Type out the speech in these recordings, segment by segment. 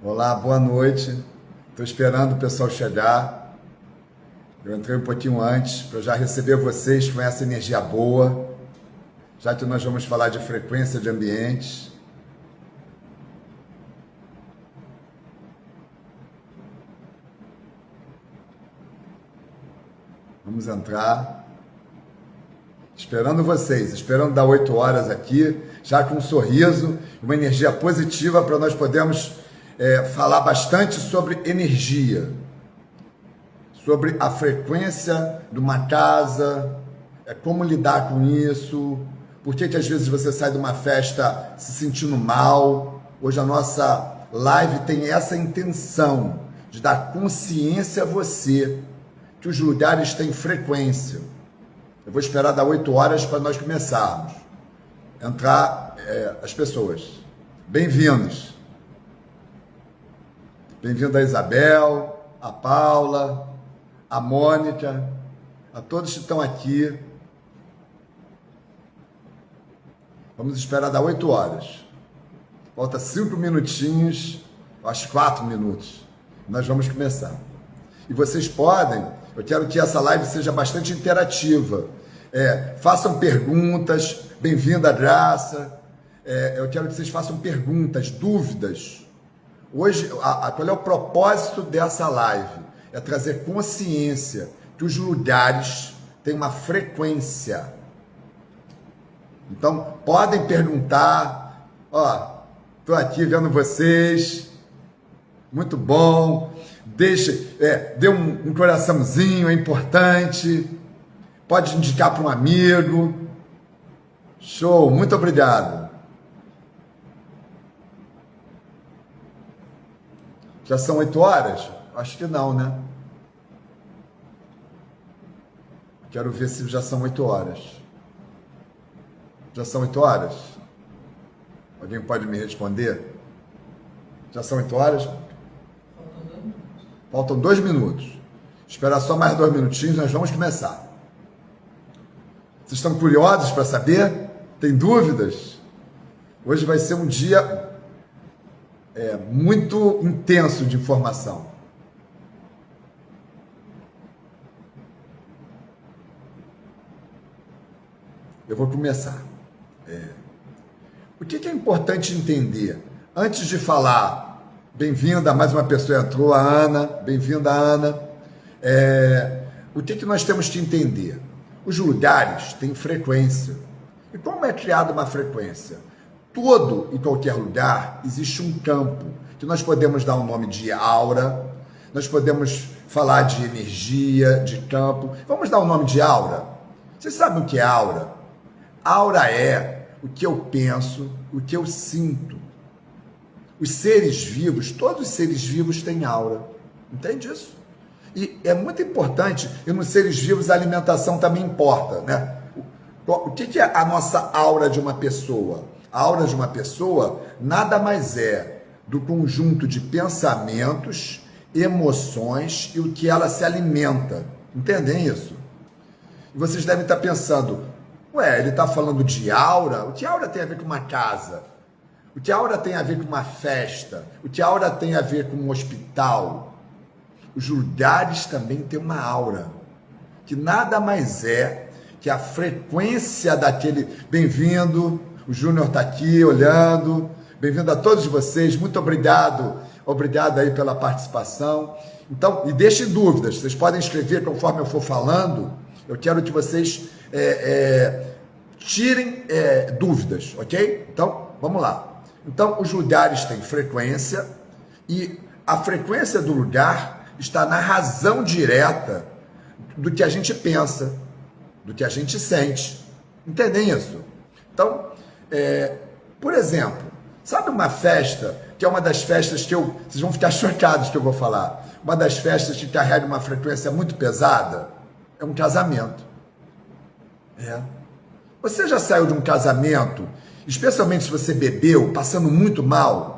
Olá, boa noite. Estou esperando o pessoal chegar. Eu entrei um pouquinho antes para já receber vocês com essa energia boa, já que nós vamos falar de frequência de ambientes. Vamos entrar. Esperando vocês, esperando dar 8 horas aqui, já com um sorriso, uma energia positiva para nós podermos falar bastante sobre energia, sobre a frequência de uma casa, como lidar com isso, por que às vezes você sai de uma festa se sentindo mal. Hoje a nossa live tem essa intenção de dar consciência a você que os lugares têm frequência. Eu vou esperar dar 8 horas para nós começarmos. Entrar as pessoas. Bem-vindos. Bem-vindo a Isabel, a Paula, a Mônica, a todos que estão aqui. Vamos esperar dar 8 horas. Falta 5 minutinhos, acho 4 minutos. Nós vamos começar. E vocês podem, eu quero que essa live seja bastante interativa. Façam perguntas, bem-vinda, Graça. Eu quero que vocês façam perguntas, dúvidas. Hoje, qual é o propósito dessa live? É trazer consciência que os lugares têm uma frequência. Então, podem perguntar. Estou aqui vendo vocês. Muito bom. Dê um coraçãozinho, é importante. Pode indicar para um amigo. Show, muito obrigado. Já são 8 horas? Acho que não, né? Quero ver se já são 8 horas. Já são 8 horas? Alguém pode me responder? Já são 8 horas? Faltam 2 minutos. Esperar só mais 2 minutinhos, nós vamos começar. Vocês estão curiosos para saber? Tem dúvidas? Hoje vai ser um dia muito intenso de informação. Eu vou começar. O que é importante entender? Antes de falar, bem-vinda, mais uma pessoa entrou, a Ana, bem-vinda, Ana. O que nós temos que entender? Os lugares têm frequência. E como é criada uma frequência? Todo e qualquer lugar existe um campo, que nós podemos dar o nome de aura, nós podemos falar de energia, de campo. Vamos dar o nome de aura? Vocês sabem o que é aura? Aura é o que eu penso, o que eu sinto. Os seres vivos, todos os seres vivos têm aura. Entende isso? E é muito importante, e nos seres vivos a alimentação também importa, né? O que é a nossa aura de uma pessoa? A aura de uma pessoa nada mais é do conjunto de pensamentos, emoções e o que ela se alimenta. Entendem isso? E vocês devem estar pensando, ele está falando de aura? O que aura tem a ver com uma casa? O que aura tem a ver com uma festa? O que aura tem a ver com um hospital? Os lugares também têm uma aura, que nada mais é que a frequência daquele... Bem-vindo, o Júnior está aqui olhando, bem-vindo a todos vocês, muito obrigado aí pela participação. Então, e deixem dúvidas, vocês podem escrever conforme eu for falando, eu quero que vocês tirem dúvidas, ok? Então, vamos lá. Então, os lugares têm frequência e a frequência do lugar está na razão direta do que a gente pensa, do que a gente sente. Entendem isso? Então, por exemplo, sabe uma festa, que é uma das festas que vocês vão ficar chocados que eu vou falar, uma das festas que carrega uma frequência muito pesada, é um casamento. Você já saiu de um casamento, especialmente se você bebeu, passando muito mal?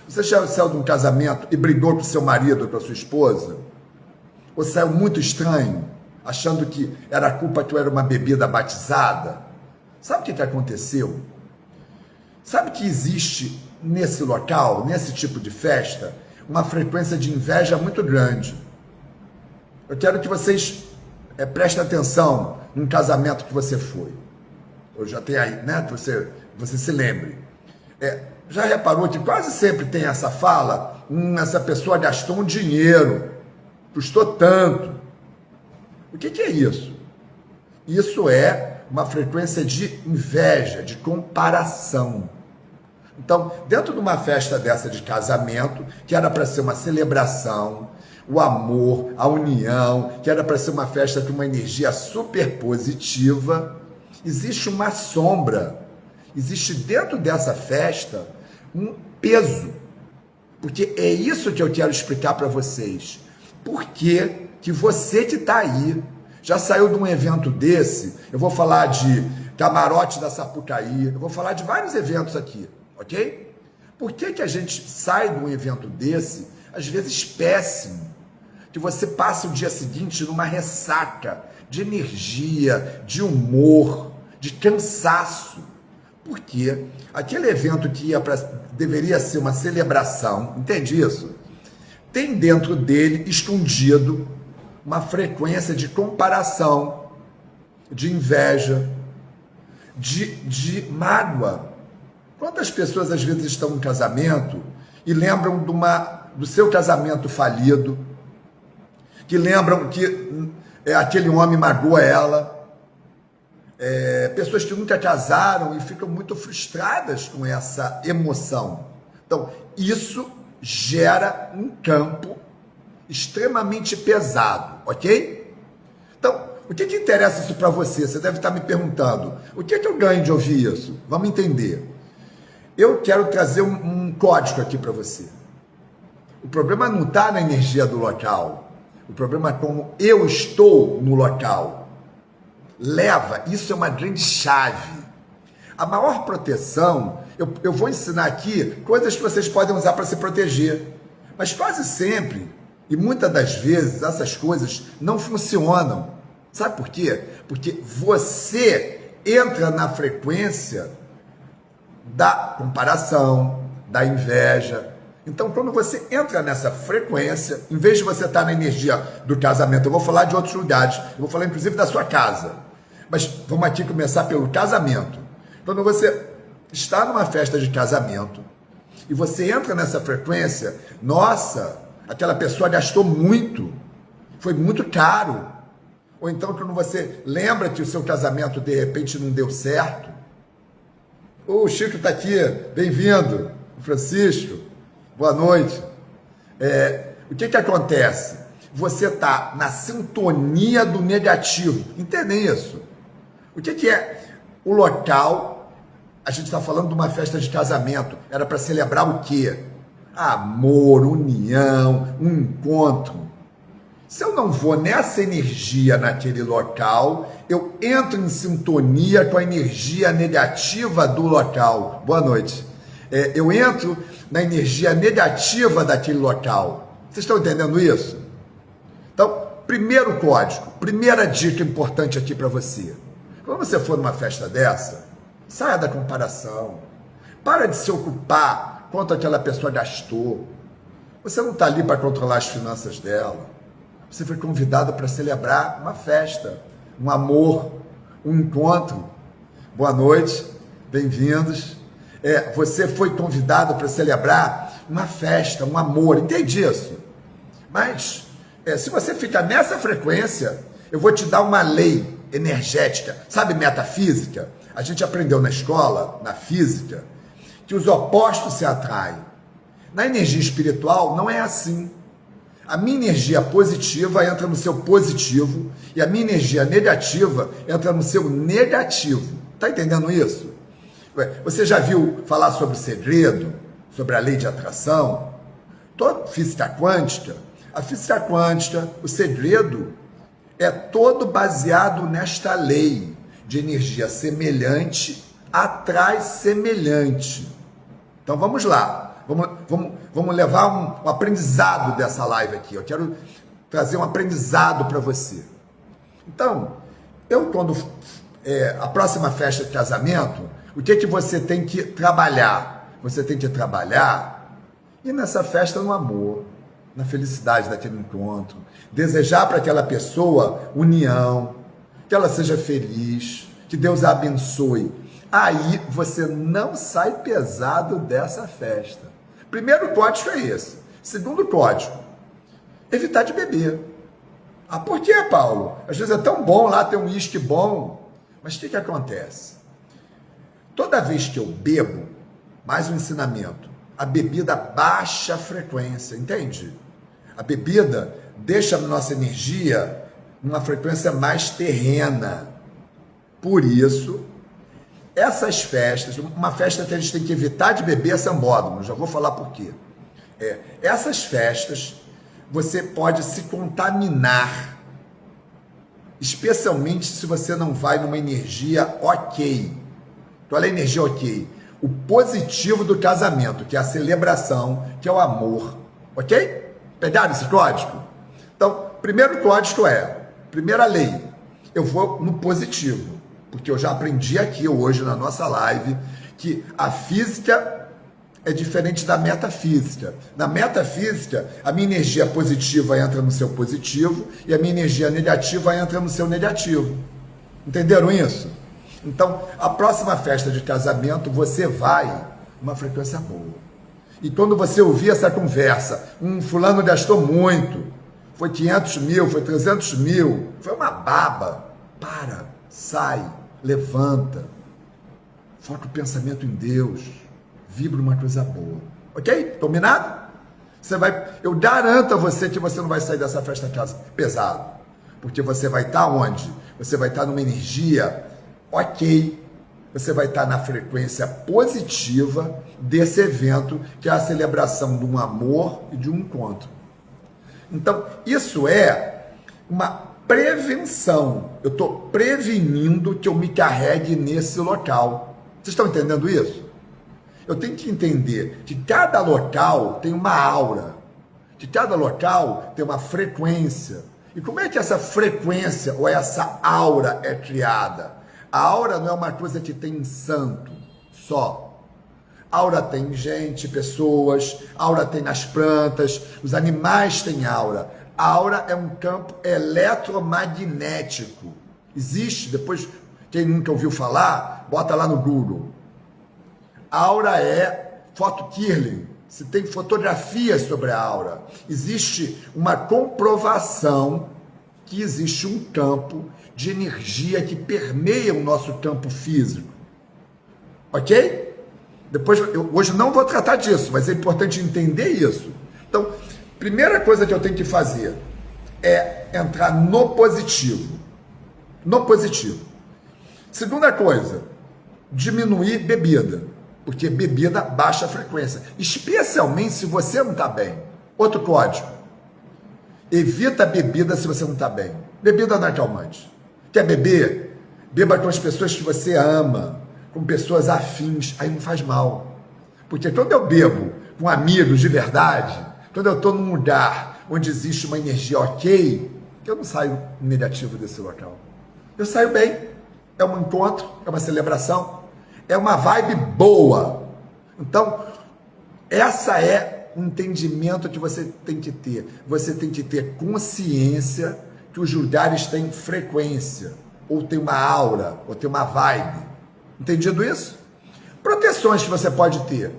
Você já saiu de um casamento e brigou com seu marido ou com a sua esposa? Ou saiu muito estranho, achando que era culpa que eu era uma bebida batizada? Sabe o que aconteceu? Sabe que existe nesse local, nesse tipo de festa, uma frequência de inveja muito grande. Eu quero que vocês prestem atenção num casamento que você foi. Eu já tenho aí, né? Que você se lembre. Já reparou que quase sempre tem essa fala? Essa pessoa gastou um dinheiro, custou tanto. O que é isso? Isso é uma frequência de inveja, de comparação. Então, dentro de uma festa dessa de casamento, que era para ser uma celebração, o amor, a união, que era para ser uma festa com uma energia super positiva, existe uma sombra, existe dentro dessa festa um peso, porque é isso que eu quero explicar para vocês. Por que você que está aí, já saiu de um evento desse, eu vou falar de Camarote da Sapucaí, eu vou falar de vários eventos aqui, ok? Por que a gente sai de um evento desse, às vezes péssimo, que você passa o dia seguinte numa ressaca de energia, de humor, de cansaço? Porque aquele evento que deveria ser uma celebração, entende isso? Tem dentro dele, escondido, uma frequência de comparação, de inveja, de mágoa. Quantas pessoas às vezes estão em casamento e lembram do seu casamento falido, que lembram que aquele homem magoa ela, pessoas que nunca casaram e ficam muito frustradas com essa emoção. Então, isso gera um campo extremamente pesado, ok? Então, o que interessa isso para você? Você deve estar me perguntando, o que eu ganho de ouvir isso? Vamos entender. Eu quero trazer um código aqui para você. O problema não está na energia do local. O problema é como eu estou no local. Isso é uma grande chave. A maior proteção, eu vou ensinar aqui coisas que vocês podem usar para se proteger. Mas quase sempre, e muitas das vezes, essas coisas não funcionam. Sabe por quê? Porque você entra na frequência da comparação, da inveja. Então, quando você entra nessa frequência, em vez de você estar na energia do casamento, eu vou falar de outros lugares, eu vou falar inclusive da sua casa, mas vamos aqui começar pelo casamento. Quando você está numa festa de casamento e você entra nessa frequência, nossa, aquela pessoa gastou muito, foi muito caro. Ou então, quando você lembra que o seu casamento de repente não deu certo, o Chico está aqui, bem-vindo, Francisco, boa noite. O que acontece? Você está na sintonia do negativo, entendem isso? O que é o local? A gente está falando de uma festa de casamento, era para celebrar o quê? Amor, união, um encontro. Se eu não vou nessa energia naquele local, eu entro em sintonia com a energia negativa do local. Boa noite. Eu entro na energia negativa daquele local. Vocês estão entendendo isso? Então, primeiro código, primeira dica importante aqui para você. Quando você for numa festa dessa, saia da comparação. Para de se ocupar quanto aquela pessoa gastou. Você não está ali para controlar as finanças dela. Você foi convidado para celebrar uma festa, um amor, um encontro. Boa noite, bem-vindos. Você foi convidado para celebrar uma festa, um amor, entende isso? Mas, se você fica nessa frequência, eu vou te dar uma lei energética, sabe metafísica? A gente aprendeu na escola, na física, que os opostos se atraem. Na energia espiritual, não é assim. A minha energia positiva entra no seu positivo e a minha energia negativa entra no seu negativo. Está entendendo isso? Você já viu falar sobre o segredo, sobre a lei de atração? Toda física quântica, a física quântica, o segredo é todo baseado nesta lei de energia semelhante atrai semelhante. Então vamos lá. Vamos levar um aprendizado dessa live aqui. Eu quero trazer um aprendizado para você. Então, a próxima festa de casamento, o que você tem que trabalhar? Você tem que trabalhar ir nessa festa no amor, na felicidade daquele encontro, desejar para aquela pessoa união, que ela seja feliz, que Deus a abençoe. Aí você não sai pesado dessa festa. Primeiro código é esse. Segundo código, evitar de beber. Ah, por que, Paulo? Às vezes é tão bom lá ter um uísque bom. Mas o que acontece? Toda vez que eu bebo, mais um ensinamento, a bebida baixa a frequência, entende? A bebida deixa a nossa energia numa frequência mais terrena. Por isso, essas festas, uma festa que a gente tem que evitar de beber é sambódromo, já vou falar por quê. Essas festas, você pode se contaminar, especialmente se você não vai numa energia ok. Qual é a energia ok? O positivo do casamento, que é a celebração, que é o amor, ok? Pegaram esse código? Então, primeiro código primeira lei, eu vou no positivo, porque eu já aprendi aqui hoje na nossa live que a física é diferente da metafísica. Na metafísica, a minha energia positiva entra no seu positivo e a minha energia negativa entra no seu negativo. Entenderam isso? Então, a próxima festa de casamento, você vai numa frequência boa. E quando você ouvir essa conversa, fulano gastou muito, foi 500 mil, foi 300 mil, foi uma baba. Para, sai, levanta, foca o pensamento em Deus, vibra uma coisa boa. Ok? Combinado? Eu garanto a você que você não vai sair dessa festa pesado. Porque você vai estar onde? Você vai estar numa energia ok. Você vai estar na frequência positiva desse evento, que é a celebração de um amor e de um encontro. Então, isso é uma prevenção. Eu estou prevenindo que eu me carregue nesse local. Vocês estão entendendo isso? Eu tenho que entender que cada local tem uma aura, que cada local tem uma frequência. E como é que essa frequência ou essa aura é criada? A aura não é uma coisa que tem em santo só. Aura tem gente, pessoas, aura tem nas plantas, os animais têm aura. A aura é um campo eletromagnético. Existe, depois, quem nunca ouviu falar, bota lá no Google. A aura é photokirling. Se tem fotografias sobre a aura. Existe uma comprovação que existe um campo de energia que permeia o nosso campo físico. Ok? Depois, hoje não vou tratar disso, mas é importante entender isso. Então, primeira coisa que eu tenho que fazer é entrar no positivo. No positivo. Segunda coisa, diminuir bebida. Porque bebida baixa a frequência. Especialmente se você não está bem. Outro código. Evita bebida se você não está bem. Bebida não é calmante. Quer beber? Beba com as pessoas que você ama, com pessoas afins, aí não faz mal. Porque quando eu bebo com amigos de verdade, quando eu estou num lugar onde existe uma energia ok, eu não saio negativo desse local. Eu saio bem. É um encontro, é uma celebração, é uma vibe boa. Então, essa é um entendimento que você tem que ter. Você tem que ter consciência que os lugares têm frequência, ou tem uma aura, ou tem uma vibe. Entendido isso? Proteções que você pode ter.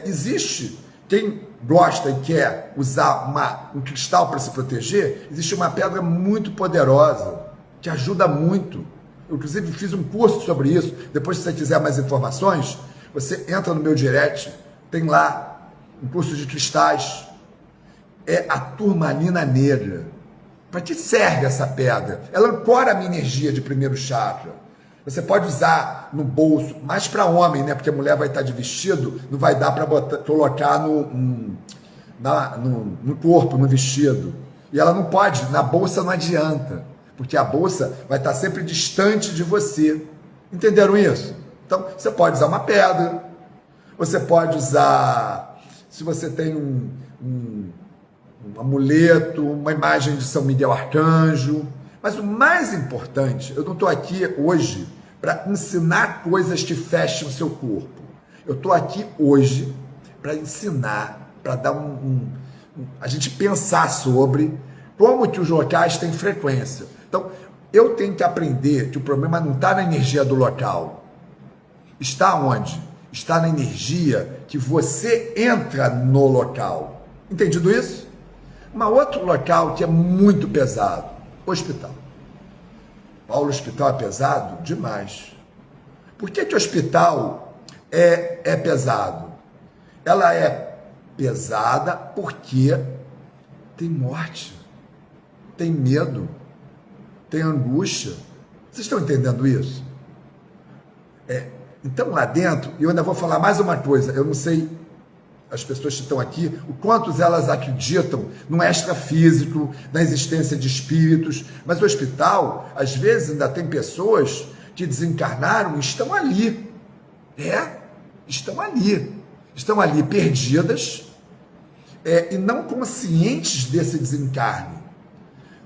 Existe, quem gosta e quer usar um cristal para se proteger, existe uma pedra muito poderosa, que ajuda muito. Eu, inclusive, fiz um curso sobre isso. Depois, se você quiser mais informações, você entra no meu direct, tem lá um curso de cristais. É a turmalina negra. Para que serve essa pedra? Ela ancora a minha energia de primeiro chakra. Você pode usar no bolso, mais para homem, né? Porque a mulher vai estar de vestido, não vai dar para colocar no corpo, no vestido. E ela não pode, na bolsa não adianta, porque a bolsa vai estar sempre distante de você. Entenderam isso? Então, você pode usar uma pedra, você pode usar, se você tem um amuleto, uma imagem de São Miguel Arcanjo. Mas o mais importante, eu não estou aqui hoje para ensinar coisas que fechem o seu corpo. Eu estou aqui hoje para ensinar para dar a gente pensar sobre como que os locais têm frequência. Então, eu tenho que aprender que o problema não está na energia do local. Está onde? Está na energia que você entra no local. Entendido isso? Um outro local que é muito pesado, hospital. Paulo, hospital é pesado? Demais. Por que o hospital é pesado? Ela é pesada porque tem morte, tem medo, tem angústia. Vocês estão entendendo isso? Então lá dentro, eu ainda vou falar mais uma coisa, eu não sei, as pessoas que estão aqui, o quantos elas acreditam no extrafísico, na existência de espíritos, mas o hospital, às vezes ainda tem pessoas que desencarnaram e estão ali. Estão ali perdidas e não conscientes desse desencarne.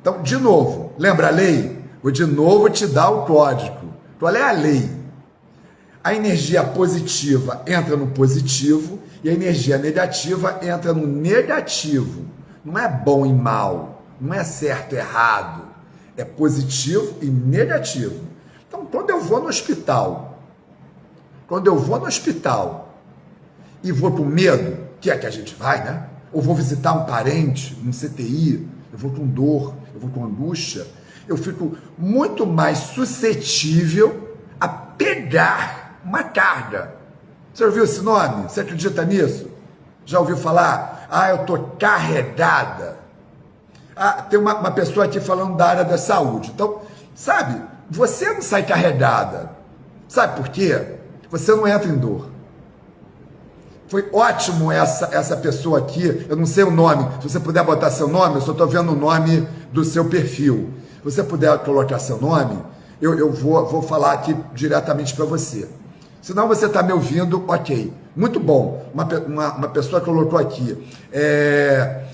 Então, de novo, lembra a lei? Vou de novo te dar o código. Qual é a lei? A energia positiva entra no positivo e a energia negativa entra no negativo. Não é bom e mal, não é certo e errado, é positivo e negativo. Então, quando eu vou no hospital e vou com medo, que é que a gente vai, né? Ou vou visitar um parente, um CTI, eu vou com dor, eu vou com angústia, eu fico muito mais suscetível a pegar uma carga. Você ouviu esse nome? Você acredita nisso? Já ouviu falar? Eu tô carregada. Tem uma pessoa aqui falando da área da saúde. Então, sabe, você não sai carregada. Sabe por quê? Você não entra em dor. Foi ótimo essa pessoa aqui, eu não sei o nome, se você puder botar seu nome, eu só estou vendo o nome do seu perfil. Se você puder colocar seu nome, eu vou falar aqui diretamente para você. Senão você está me ouvindo, ok. Muito bom. Uma pessoa colocou aqui,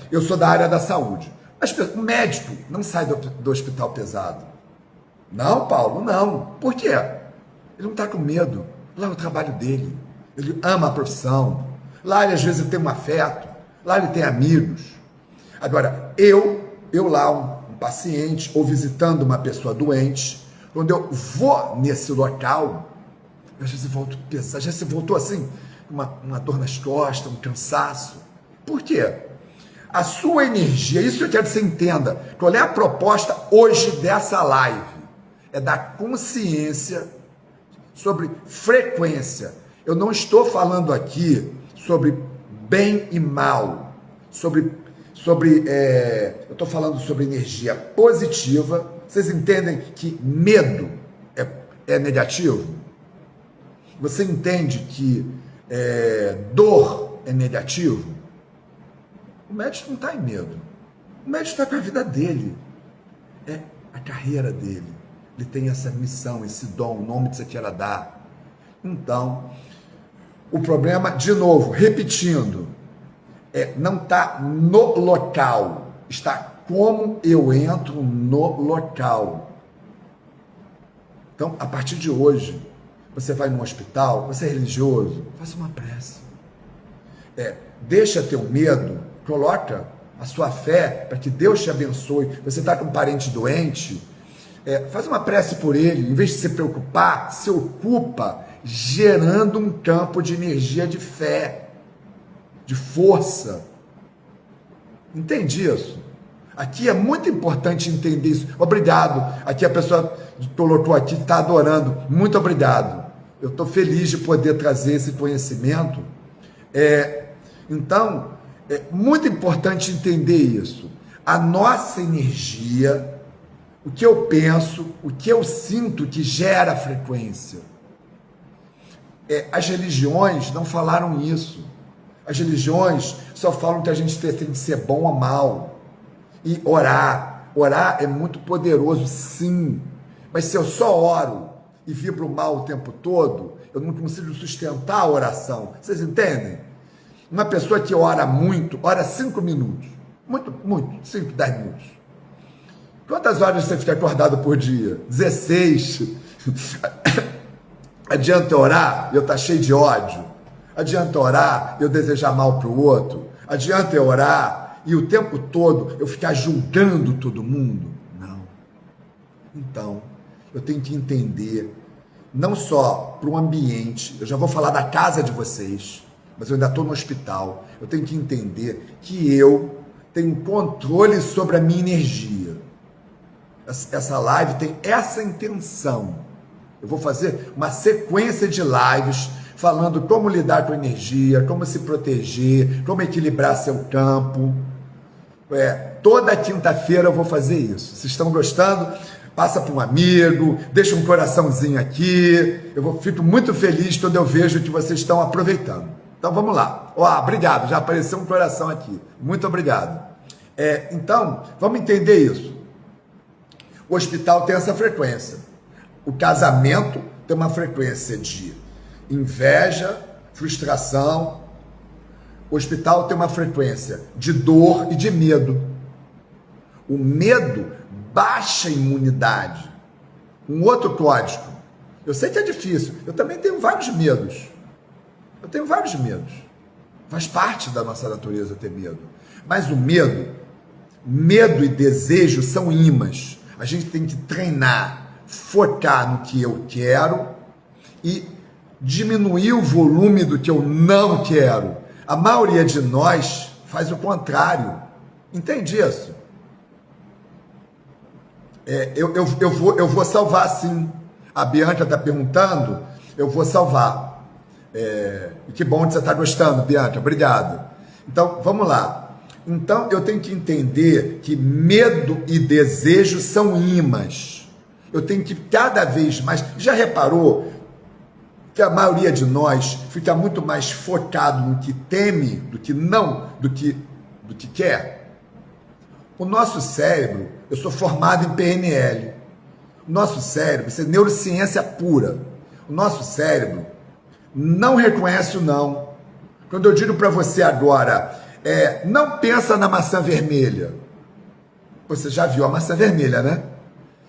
eu sou da área da saúde. Mas o médico não sai do hospital pesado. Não, Paulo, não. Por quê? Ele não está com medo. Lá é o trabalho dele. Ele ama a profissão. Lá ele às vezes tem um afeto. Lá ele tem amigos. Agora, eu lá, um paciente, ou visitando uma pessoa doente, quando eu vou nesse local, às vezes eu volto pesado. Já se voltou assim, uma dor nas costas, um cansaço. Por quê? A sua energia, isso eu quero que você entenda. Qual é a proposta hoje dessa live? É dar consciência sobre frequência. Eu não estou falando aqui sobre bem e mal, eu estou falando sobre energia positiva. Vocês entendem que medo é negativo? Você entende que dor é negativo? O médico não está em medo. O médico está com a vida dele. É a carreira dele. Ele tem essa missão, esse dom, o nome que você queira dar. Então, o problema, de novo, repetindo, não está no local, está como eu entro no local. Então, a partir de hoje, você vai no hospital, você é religioso, faça uma prece. Deixa teu medo, coloca a sua fé para que Deus te abençoe. Você está com um parente doente, faz uma prece por ele, em vez de se preocupar, se ocupa gerando um campo de energia de fé, de força. Entende isso? Aqui é muito importante entender isso. Obrigado. Aqui a pessoa colocou aqui, está adorando. Muito obrigado. Eu estou feliz de poder trazer esse conhecimento. Então, é muito importante entender isso. A nossa energia, o que eu penso, o que eu sinto que gera frequência. As religiões não falaram isso. As religiões só falam que a gente tem que ser bom ou mal. E orar. Orar é muito poderoso, sim. Mas se eu só oro e vibro mal o tempo todo, eu não consigo sustentar a oração. Vocês entendem? Uma pessoa que ora muito, ora 5 minutos. Muito, 5, 10 minutos. Quantas horas você fica acordado por dia? 16. Adianta orar e eu estar cheio de ódio? Adianta orar e eu desejar mal para o outro? Adianta eu orar e o tempo todo eu ficar julgando todo mundo? Não. Então, eu tenho que entender, não só para o ambiente, eu já vou falar da casa de vocês, mas eu ainda estou no hospital, eu tenho que entender que eu tenho controle sobre a minha energia. Essa live tem essa intenção. Eu vou fazer uma sequência de lives falando como lidar com a energia, como se proteger, como equilibrar seu campo. Toda quinta-feira eu vou fazer isso. Se estão gostando, passa para um amigo, deixa um coraçãozinho aqui. Fico muito feliz quando eu vejo que vocês estão aproveitando. Então vamos lá. Obrigado, já apareceu um coração aqui. Muito obrigado. Então, vamos entender isso. O hospital tem essa frequência. O casamento tem uma frequência de inveja, frustração. O hospital tem uma frequência de dor e de medo. O medo baixa a imunidade. Um outro código. Eu sei que é difícil. Eu também tenho vários medos. Faz parte da nossa natureza ter medo. Mas o medo e desejo são ímãs. A gente tem que treinar, focar no que eu quero e diminuir o volume do que eu não quero. A maioria de nós faz o contrário. Entende isso? Eu vou salvar sim. A Bianca está perguntando, eu vou salvar. E que bom que você está gostando, Bianca. Obrigado. Então, vamos lá. Então, eu tenho que entender que medo e desejo são ímãs. Eu tenho que cada vez mais... Já reparou que a maioria de nós fica muito mais focado no que teme do que quer? O nosso cérebro, eu sou formado em PNL. O nosso cérebro, isso é neurociência pura. O nosso cérebro não reconhece o não. Quando eu digo para você agora... não pensa na maçã vermelha. Você já viu a maçã vermelha, né?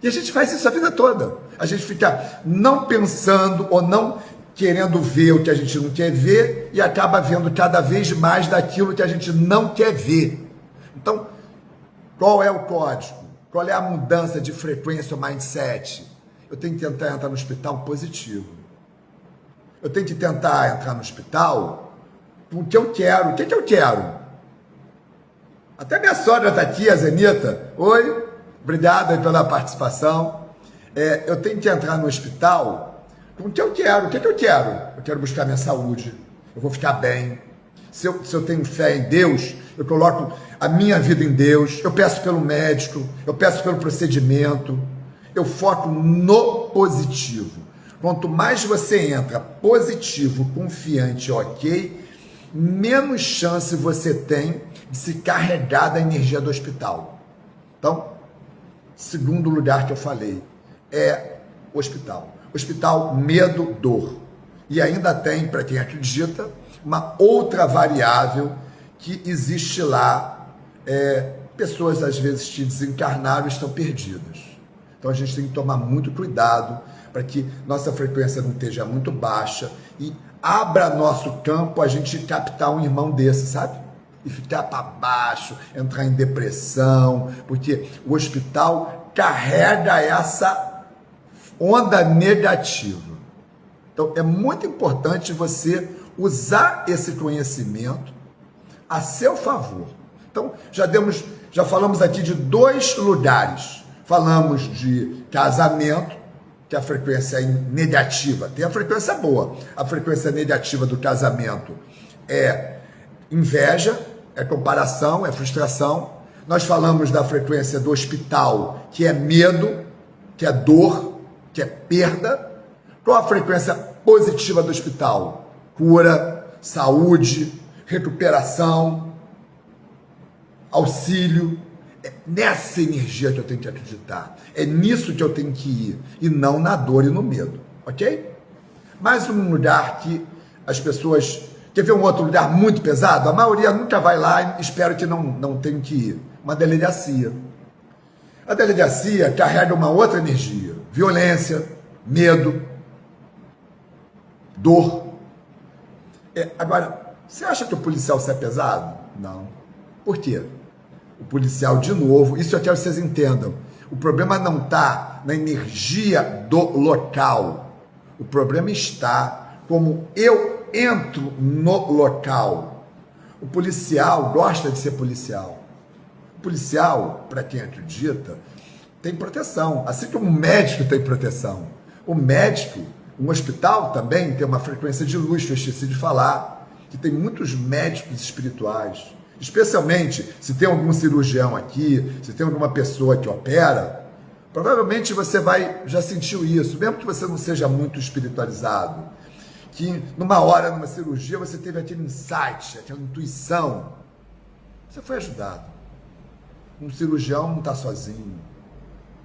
E a gente faz isso a vida toda. A gente fica não pensando ou não querendo ver o que a gente não quer ver e acaba vendo cada vez mais daquilo que a gente não quer ver. Então, qual é o código? Qual é a mudança de frequência ou mindset? Eu tenho que tentar entrar no hospital positivo. Eu tenho que tentar entrar no hospital com o que eu quero. O que eu quero? Até minha sogra está aqui, a Zenita. Oi, obrigado aí pela participação. Eu tenho que entrar no hospital com o que eu quero. O que eu quero? Eu quero buscar minha saúde. Eu vou ficar bem. Se eu tenho fé em Deus, eu coloco a minha vida em Deus. Eu peço pelo médico, eu peço pelo procedimento. Eu foco no positivo. Quanto mais você entra positivo, confiante, ok, menos chance você tem de se carregar da energia do hospital. Então, segundo lugar que eu falei, é o hospital. Hospital, medo, dor. E ainda tem, para quem acredita, uma outra variável que existe lá. Pessoas, às vezes, que desencarnaram e estão perdidas. Então, a gente tem que tomar muito cuidado para que nossa frequência não esteja muito baixa e abra nosso campo a gente captar um irmão desse, sabe? E ficar para baixo, entrar em depressão, porque o hospital carrega essa onda negativa. Então, é muito importante você usar esse conhecimento a seu favor. Então, já falamos aqui de 2 lugares. Falamos de casamento, que a frequência é negativa. Tem a frequência boa. A frequência negativa do casamento é inveja, é comparação, é frustração. Nós falamos da frequência do hospital, que é medo, que é dor, que é perda. Qual a frequência positiva do hospital? Cura, saúde, recuperação, auxílio. É nessa energia que eu tenho que acreditar. É nisso que eu tenho que ir. E não na dor e no medo. Ok? Mais um lugar que as pessoas... Quer ver um outro lugar muito pesado? A maioria nunca vai lá e espero que não tenha que ir. Uma delegacia. A delegacia carrega uma outra energia. Violência, medo, dor. Agora, você acha que o policial é pesado? Não. Por quê? O policial, de novo, isso eu quero que vocês entendam. O problema não está na energia do local. O problema está como eu entro no local. O policial gosta de ser policial. O policial, para quem acredita, tem proteção. Assim como o médico tem proteção. O médico, um hospital também tem uma frequência de luz, que eu esqueci de falar, que tem muitos médicos espirituais. Especialmente se tem algum cirurgião aqui, se tem alguma pessoa que opera, provavelmente você já sentiu isso, mesmo que você não seja muito espiritualizado, que numa hora, numa cirurgia, você teve aquele insight, aquela intuição, você foi ajudado. Um cirurgião não está sozinho.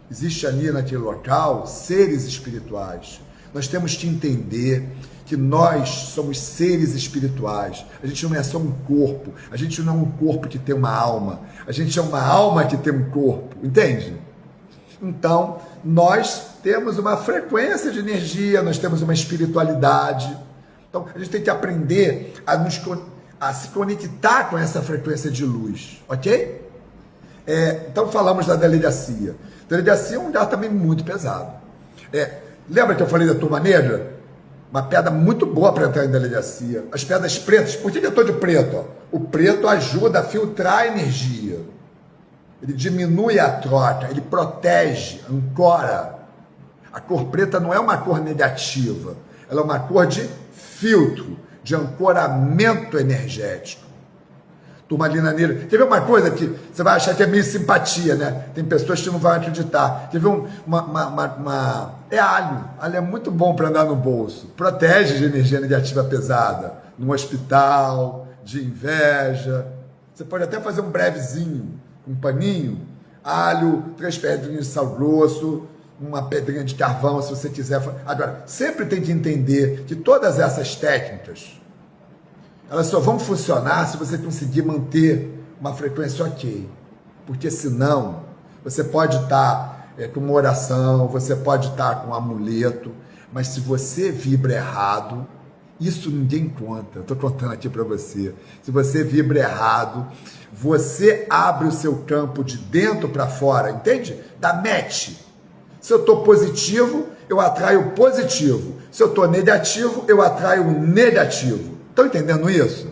Existe ali naquele local seres espirituais. Nós temos que entender que nós somos seres espirituais. A gente não é só um corpo. A gente não é um corpo que tem uma alma. A gente é uma alma que tem um corpo. Entende? Então, nós temos uma frequência de energia, nós temos uma espiritualidade. Então, a gente tem que aprender a se conectar com essa frequência de luz. Ok? Então, falamos da delegacia. Delegacia é um lugar também muito pesado. Lembra que eu falei da Turma Negra? Uma pedra muito boa para entrar em delegacia. As pedras pretas, por que eu estou de preto? O preto ajuda a filtrar a energia. Ele diminui a troca, ele protege, ancora. A cor preta não é uma cor negativa, ela é uma cor de filtro, de ancoramento energético. Turmalina negra. Quer ver uma coisa que você vai achar que é meio simpatia, né? Tem pessoas que não vão acreditar. Quer ver é alho. Alho é muito bom para andar no bolso. Protege de energia negativa pesada. No hospital, de inveja. Você pode até fazer um brevezinho, um paninho. Alho, 3 pedrinhas de sal grosso, uma pedrinha de carvão, se você quiser. Agora, sempre tem que entender que todas essas técnicas, elas só vão funcionar se você conseguir manter uma frequência ok. Porque senão, você pode estar com uma oração, você pode estar com um amuleto, mas se você vibra errado, isso ninguém conta, eu estou contando aqui para você. Se você vibra errado, você abre o seu campo de dentro para fora, entende? Da match. Se eu estou positivo, eu atraio positivo. Se eu estou negativo, eu atraio negativo. Estão entendendo isso?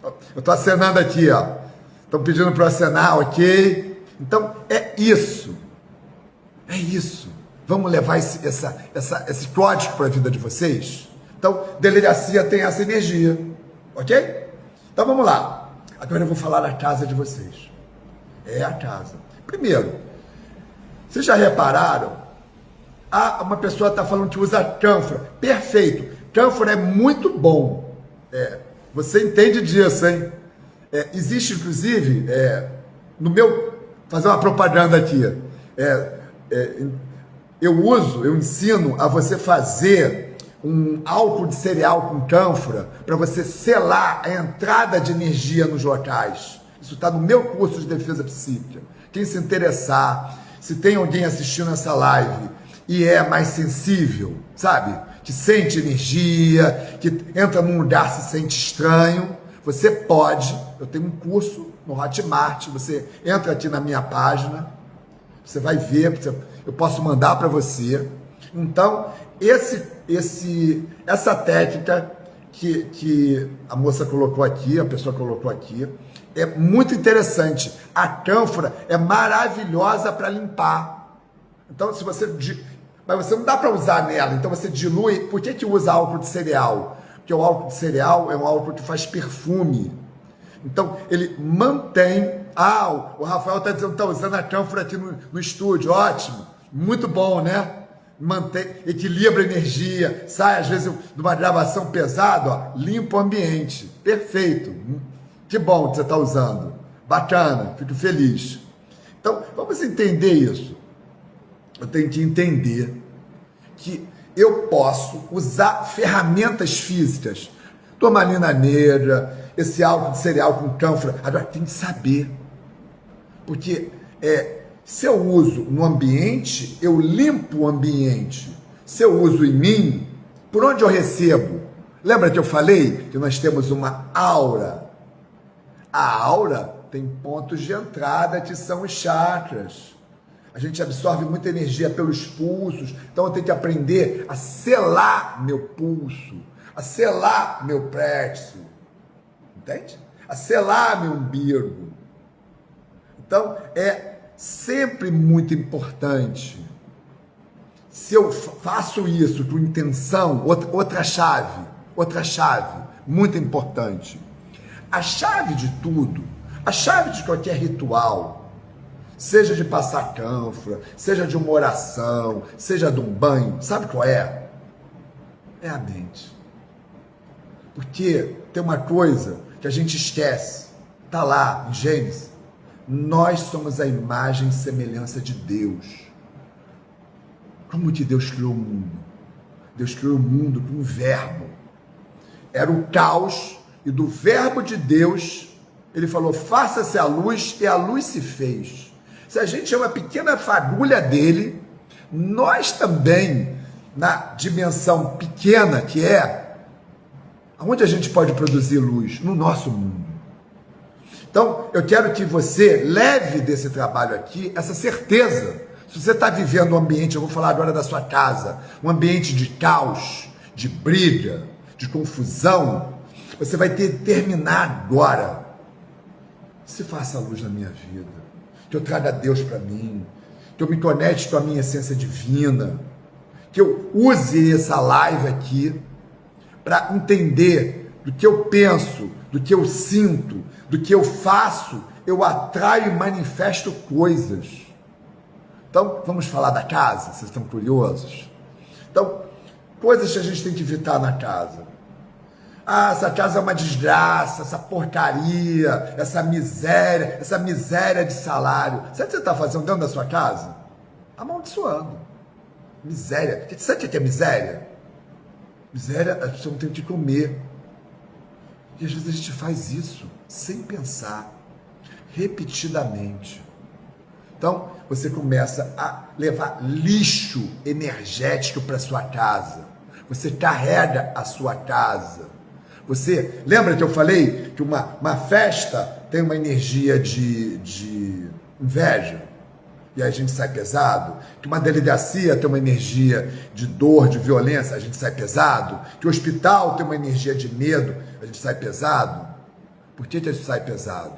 Eu estou acenando aqui, ó. Estão pedindo para eu acenar, ok? Então, é isso. É isso. Vamos levar esse código para a vida de vocês? Então, delegacia tem essa energia, ok? Então, vamos lá. Agora eu vou falar da casa de vocês. É a casa. Primeiro, vocês já repararam? Uma pessoa está falando que usa cânfora. Perfeito. Cânfora é muito bom. Você entende disso, hein? Existe, inclusive, fazer uma propaganda aqui. Eu ensino a você fazer um álcool de cereal com cânfora para você selar a entrada de energia nos locais. Isso está no meu curso de defesa psíquica. Quem se interessar, se tem alguém assistindo essa live e é mais sensível, sabe? Que sente energia, que entra num lugar, se sente estranho, você pode, eu tenho um curso no Hotmart, você entra aqui na minha página, você vai ver, eu posso mandar para você. Então, essa técnica que a moça colocou aqui, a pessoa colocou aqui, é muito interessante. A cânfora é maravilhosa para limpar. Então, mas você não dá para usar nela, então você dilui. Por que usa álcool de cereal? Porque o álcool de cereal é um álcool que faz perfume. Então, ele mantém... o Rafael está dizendo que está usando a cânfora aqui no estúdio. Ótimo, muito bom, né? Mantém, equilibra a energia, sai às vezes de uma gravação pesada, limpa o ambiente. Perfeito. Que bom que você está usando. Bacana, fico feliz. Então, vamos entender isso. Eu tenho que entender que eu posso usar ferramentas físicas, turmalina negra, esse álcool de cereal com cânfora. Agora tem que saber, porque se eu uso no ambiente, eu limpo o ambiente. Se eu uso em mim, por onde eu recebo? Lembra que eu falei que nós temos uma aura? A aura tem pontos de entrada que são os chakras. A gente absorve muita energia pelos pulsos, então eu tenho que aprender a selar meu pulso, a selar meu plexo, entende? A selar meu umbigo. Então, é sempre muito importante. Se eu faço isso com intenção, outra chave, muito importante. A chave de tudo, a chave de qualquer ritual, seja de passar cânfora, seja de uma oração, seja de um banho, sabe qual é? É a mente. Porque tem uma coisa que a gente esquece, está lá em Gênesis, nós somos a imagem e semelhança de Deus. Como que Deus criou o mundo? Deus criou o mundo com um verbo. Era o caos, e do verbo de Deus, ele falou, faça-se a luz, e a luz se fez. Se a gente é uma pequena fagulha dele, nós também, na dimensão pequena que é, aonde a gente pode produzir luz? No nosso mundo. Então, eu quero que você leve desse trabalho aqui essa certeza. Se você está vivendo um ambiente, eu vou falar agora da sua casa, um ambiente de caos, de briga, de confusão, você vai ter que terminar agora. Se faça a luz na minha vida, que eu traga Deus para mim, que eu me conecte com a minha essência divina, que eu use essa live aqui para entender do que eu penso, do que eu sinto, do que eu faço, eu atraio e manifesto coisas. Então, vamos falar da casa? Vocês estão curiosos? Então, coisas que a gente tem que evitar na casa. Ah, essa casa é uma desgraça, essa porcaria, essa miséria de salário. Sabe o que você está fazendo dentro da sua casa? Amaldiçoando. Miséria. Sabe o que é miséria? Miséria, a gente não tem o que comer. E às vezes a gente faz isso sem pensar, repetidamente. Então, você começa a levar lixo energético para sua casa. Você carrega a sua casa. Você lembra que eu falei que uma festa tem uma energia de inveja? E aí a gente sai pesado? Que uma delegacia tem uma energia de dor, de violência, a gente sai pesado? Que o hospital tem uma energia de medo, a gente sai pesado? Por que a gente sai pesado?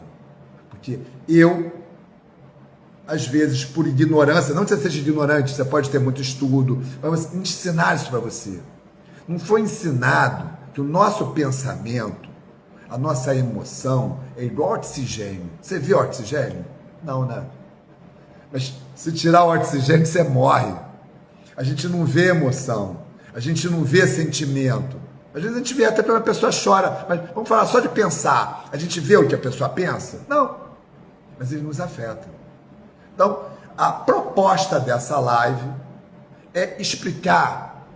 Porque às vezes, por ignorância, não que você seja ignorante, você pode ter muito estudo, mas ensinar isso para você. Não foi ensinado que o nosso pensamento, a nossa emoção é igual ao oxigênio. Você vê o oxigênio? Não, né? Mas se tirar o oxigênio, você morre. A gente não vê emoção, a gente não vê sentimento. Às vezes a gente vê até que uma pessoa chora, mas vamos falar só de pensar. A gente vê o que a pessoa pensa? Não, mas ele nos afeta. Então, a proposta dessa live é explicar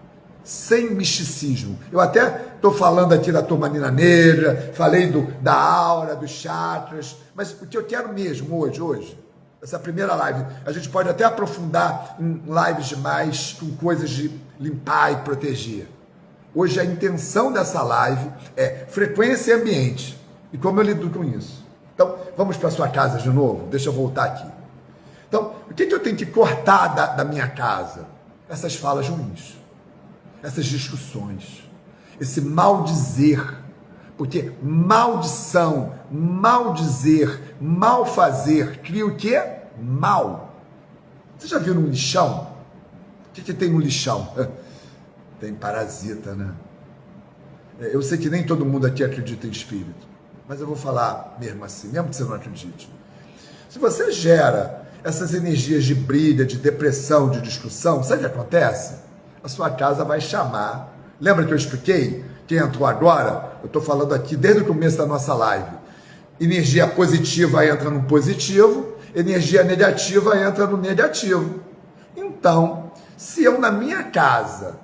sem misticismo. Eu até estou falando aqui da turmalina negra, falei da aura, dos chakras, mas o que eu quero mesmo hoje, essa primeira live, a gente pode até aprofundar em lives demais com coisas de limpar e proteger. Hoje a intenção dessa live é frequência e ambiente. E como eu lido com isso? Então, vamos para a sua casa de novo? Deixa eu voltar aqui. Então, o que eu tenho que cortar da minha casa? Essas falas ruins, essas discussões, esse maldizer, porque maldição, maldizer, mal fazer, cria o quê? Mal. Você já viu no lixão? O que tem no lixão? Tem parasita, né? Eu sei que nem todo mundo aqui acredita em espírito, mas eu vou falar mesmo assim, mesmo que você não acredite. Se você gera essas energias de briga, de depressão, de discussão, sabe o que acontece? A sua casa vai chamar. Lembra que eu expliquei? Quem entrou agora, eu estou falando aqui desde o começo da nossa live. Energia positiva entra no positivo, energia negativa entra no negativo. Então, se eu na minha casa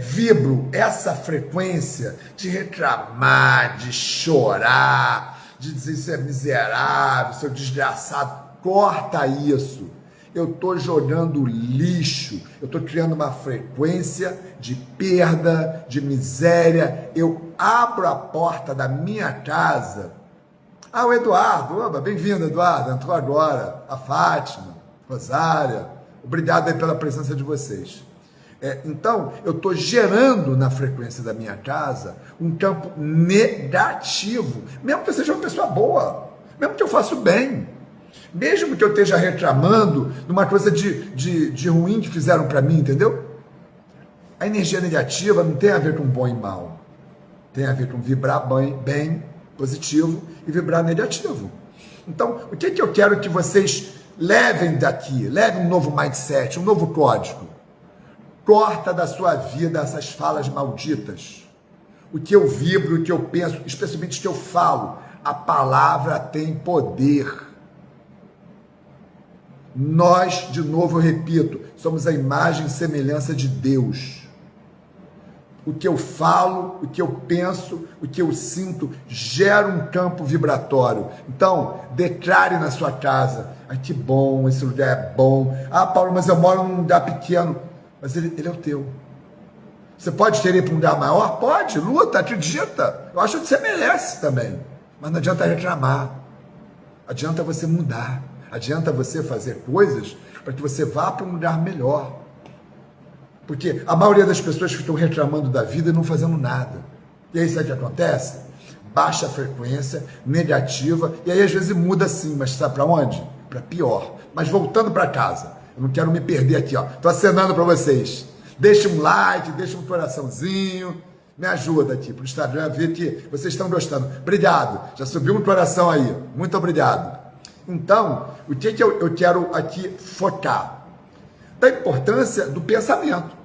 vibro essa frequência de reclamar, de chorar, de dizer isso é miserável, seu desgraçado, corta isso. Eu estou jogando lixo, eu estou criando uma frequência de perda, de miséria. Eu abro a porta da minha casa. Ah, o Eduardo, oba, bem-vindo, Eduardo, entrou agora. A Fátima, Rosária, obrigado aí pela presença de vocês. Então, eu estou gerando na frequência da minha casa um campo negativo, mesmo que eu seja uma pessoa boa, mesmo que eu faça o bem, mesmo que eu esteja reclamando de uma coisa de ruim que fizeram para mim, entendeu? A energia negativa não tem a ver com bom e mal, tem a ver com vibrar bem, positivo, e vibrar negativo. Então, o que eu quero que vocês levem daqui? Levem um novo mindset, um novo código. Corta da sua vida essas falas malditas. O que eu vibro, o que eu penso, especialmente o que eu falo. A palavra tem poder. Nós, de novo eu repito, somos a imagem e semelhança de Deus. O que eu falo, o que eu penso, o que eu sinto, gera um campo vibratório. Então, declare na sua casa, que bom, esse lugar é bom. Ah, Paulo, mas eu moro num lugar pequeno. Mas ele é o teu. Você pode querer ir para um lugar maior? Pode, luta, acredita. Eu acho que você merece também. Mas não adianta reclamar. Adianta você mudar. Adianta você fazer coisas para que você vá para um lugar melhor. Porque a maioria das pessoas ficam reclamando da vida e não fazendo nada. E aí sabe o que acontece? Baixa frequência, negativa, e aí às vezes muda sim, mas sabe para onde? Para pior. Mas voltando para casa. Eu não quero me perder aqui, ó. Tô acenando para vocês. Deixa um like, deixa um coraçãozinho. Me ajuda aqui pro Instagram ver que vocês estão gostando. Obrigado. Já subiu um coração aí. Muito obrigado. Então, o que eu quero aqui focar? Da importância do pensamento.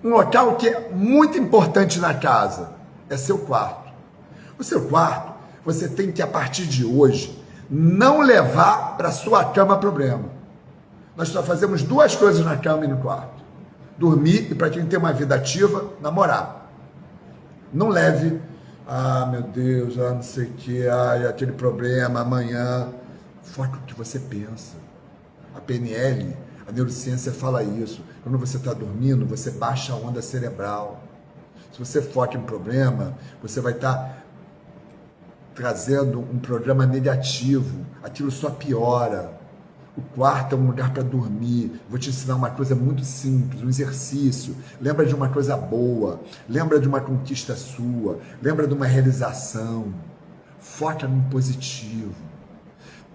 Um local que é muito importante na casa é seu quarto. O seu quarto, você tem que, a partir de hoje, não levar para sua cama problema. Nós só fazemos duas coisas na cama e no quarto. Dormir e, para quem tem uma vida ativa, namorar. Não leve, meu Deus, não sei o que, aquele problema, amanhã. Foca o que você pensa. A PNL, a neurociência fala isso. Quando você está dormindo, você baixa a onda cerebral. Se você foca em problema, você vai estar trazendo um programa negativo. Aquilo só piora. O quarto é um lugar para dormir. Vou te ensinar uma coisa muito simples, um exercício. Lembra de uma coisa boa, lembra de uma conquista sua, lembra de uma realização. Foca no positivo.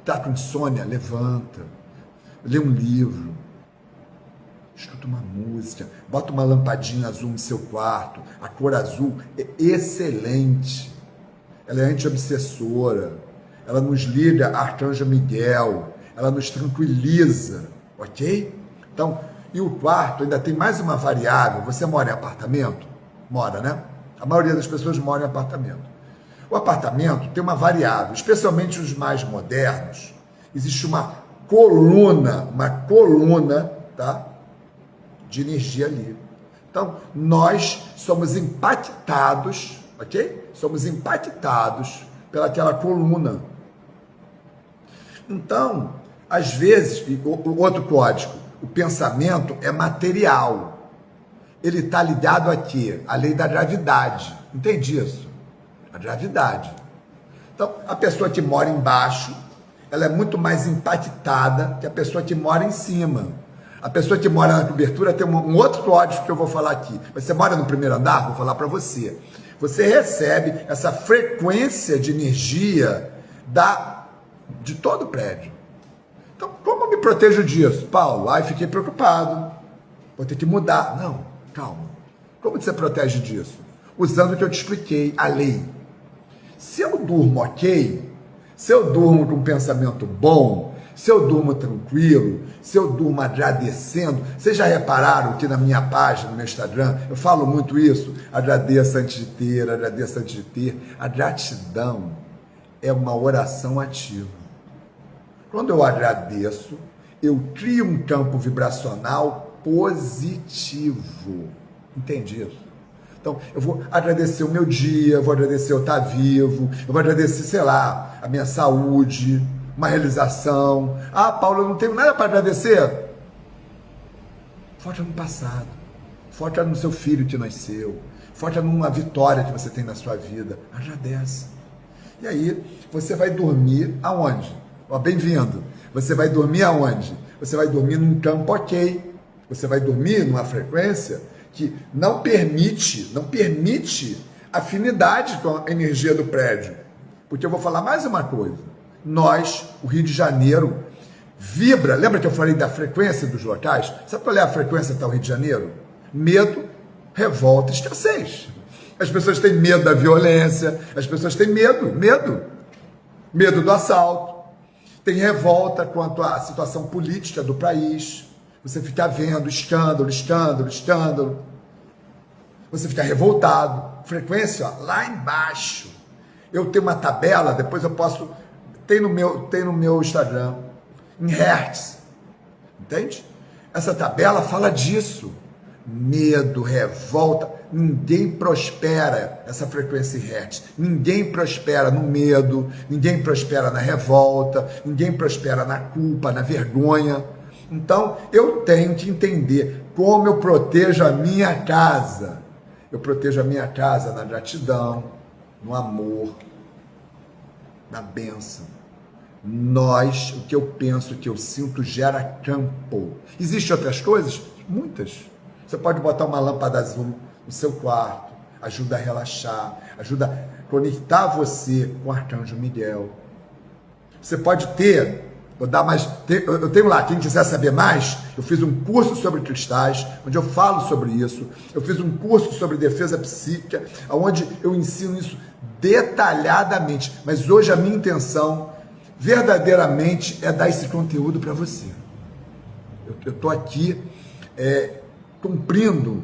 Tá com insônia? Levanta. Lê um livro. Escuta uma música. Bota uma lampadinha azul no seu quarto. A cor azul é excelente. Ela é anti-obsessora. Ela nos liga a Arcanjo Miguel. Ela nos tranquiliza, ok? Então, e o quarto ainda tem mais uma variável. Você mora em apartamento? Mora, né? A maioria das pessoas mora em apartamento. O apartamento tem uma variável, especialmente os mais modernos. Existe uma coluna, tá? De energia ali. Então, nós somos impactados, ok? Somos impactados pelaquela coluna. Então, às vezes, o outro código, o pensamento é material. Ele está ligado a quê? A lei da gravidade. Entende isso? A gravidade. Então, a pessoa que mora embaixo, ela é muito mais impactada que a pessoa que mora em cima. A pessoa que mora na cobertura tem um outro código que eu vou falar aqui. Você mora no primeiro andar? Vou falar para você. Você recebe essa frequência de energia de todo o prédio. Então, como eu me protejo disso? Paulo, fiquei preocupado. Vou ter que mudar. Não, calma. Como você protege disso? Usando o que eu te expliquei, a lei. Se eu durmo ok, se eu durmo com um pensamento bom, se eu durmo tranquilo, se eu durmo agradecendo, vocês já repararam que na minha página, no meu Instagram, eu falo muito isso? Agradeça antes de ter, agradeça antes de ter. A gratidão é uma oração ativa. Quando eu agradeço, eu crio um campo vibracional positivo. Entende isso? Então, eu vou agradecer o meu dia, eu vou agradecer eu estar vivo, eu vou agradecer, sei lá, a minha saúde, uma realização. Paulo, eu não tenho nada para agradecer. Foca no passado, foca no seu filho que nasceu, foca numa vitória que você tem na sua vida. Agradece. E aí você vai dormir aonde? Ó, bem-vindo. Você vai dormir aonde? Você vai dormir num campo ok. Você vai dormir numa frequência que não permite afinidade com a energia do prédio. Porque eu vou falar mais uma coisa. Nós, o Rio de Janeiro, vibra. Lembra que eu falei da frequência dos locais? Sabe qual é a frequência do Rio de Janeiro? Medo, revolta, escassez. As pessoas têm medo da violência, as pessoas têm medo do assalto, tem revolta quanto à situação política do país. Você fica vendo escândalo, você fica revoltado, frequência ó, lá embaixo. Eu tenho uma tabela, depois eu posso, tem no meu Instagram, em hertz, entende? Essa tabela fala disso, medo, revolta, ninguém prospera essa frequência em hertz, ninguém prospera no medo, ninguém prospera na revolta, ninguém prospera na culpa, na vergonha. Então, eu tenho que entender como eu protejo a minha casa. Eu protejo a minha casa na gratidão, no amor, na bênção. O que eu penso, o que eu sinto, gera campo. Existem outras coisas? Muitas. Você pode botar uma lâmpada azul no seu quarto, ajuda a relaxar, ajuda a conectar você com o Arcanjo Miguel. Você pode ter... eu tenho lá, quem quiser saber mais, eu fiz um curso sobre cristais, onde eu falo sobre isso. Eu fiz um curso sobre defesa psíquica, onde eu ensino isso detalhadamente. Mas hoje a minha intenção, verdadeiramente, é dar esse conteúdo para você. Eu estou aqui cumprindo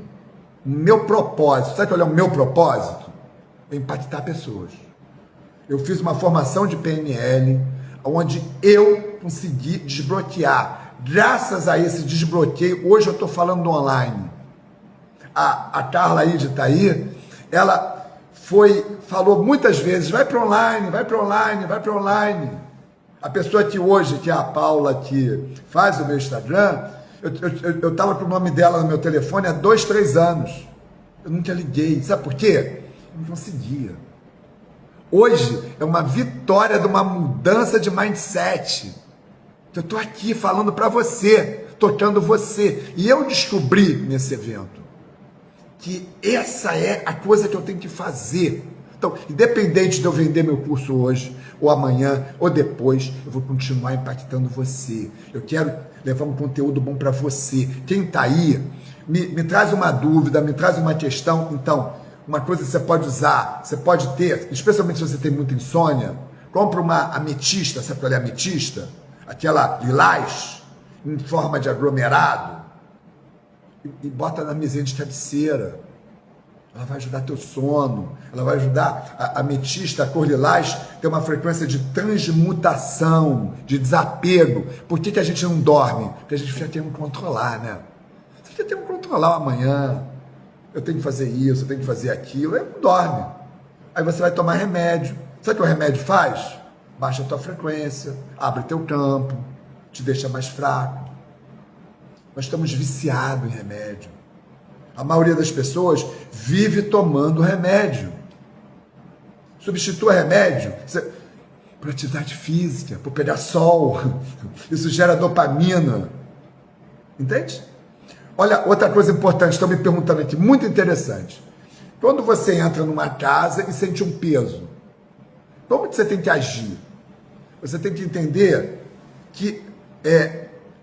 o meu propósito. Sabe qual é o meu propósito? É impactar pessoas. Eu fiz uma formação de PNL, onde eu consegui desbloquear. Graças a esse desbloqueio, hoje eu estou falando online. A Carla aí de Itaí, ela falou muitas vezes, vai para online. A pessoa que hoje, que é a Paula, que faz o meu Instagram, eu estava com o nome dela no meu telefone há 2, 3 anos. Eu nunca liguei. Sabe por quê? Eu não conseguia. Hoje é uma vitória de uma mudança de mindset. Eu estou aqui falando para você, tocando você. E eu descobri nesse evento que essa é a coisa que eu tenho que fazer. Então, independente de eu vender meu curso hoje, ou amanhã, ou depois, eu vou continuar impactando você. Eu quero levar um conteúdo bom para você. Quem está aí, me traz uma dúvida, me traz uma questão. Então, uma coisa que você pode usar, você pode ter, especialmente se você tem muita insônia, compra uma ametista, sabe qual é a ametista? Aquela lilás, em forma de aglomerado, e bota na mesinha de cabeceira. Ela vai ajudar teu sono, ela vai ajudar, a ametista, a cor lilás, tem uma frequência de transmutação, de desapego. Por que a gente não dorme? Porque a gente fica querendo controlar, né? Você fica querendo controlar o amanhã. Eu tenho que fazer isso, eu tenho que fazer aquilo, aí não dorme. Aí você vai tomar remédio. Sabe o que o remédio faz? Baixa a tua frequência, abre teu campo, te deixa mais fraco. Nós estamos viciados em remédio. A maioria das pessoas vive tomando remédio. Substitua remédio por atividade física, por pegar sol. Isso gera dopamina. Entende? Olha, outra coisa importante, estão me perguntando aqui, muito interessante. Quando você entra numa casa e sente um peso, como que você tem que agir? Você tem que entender que,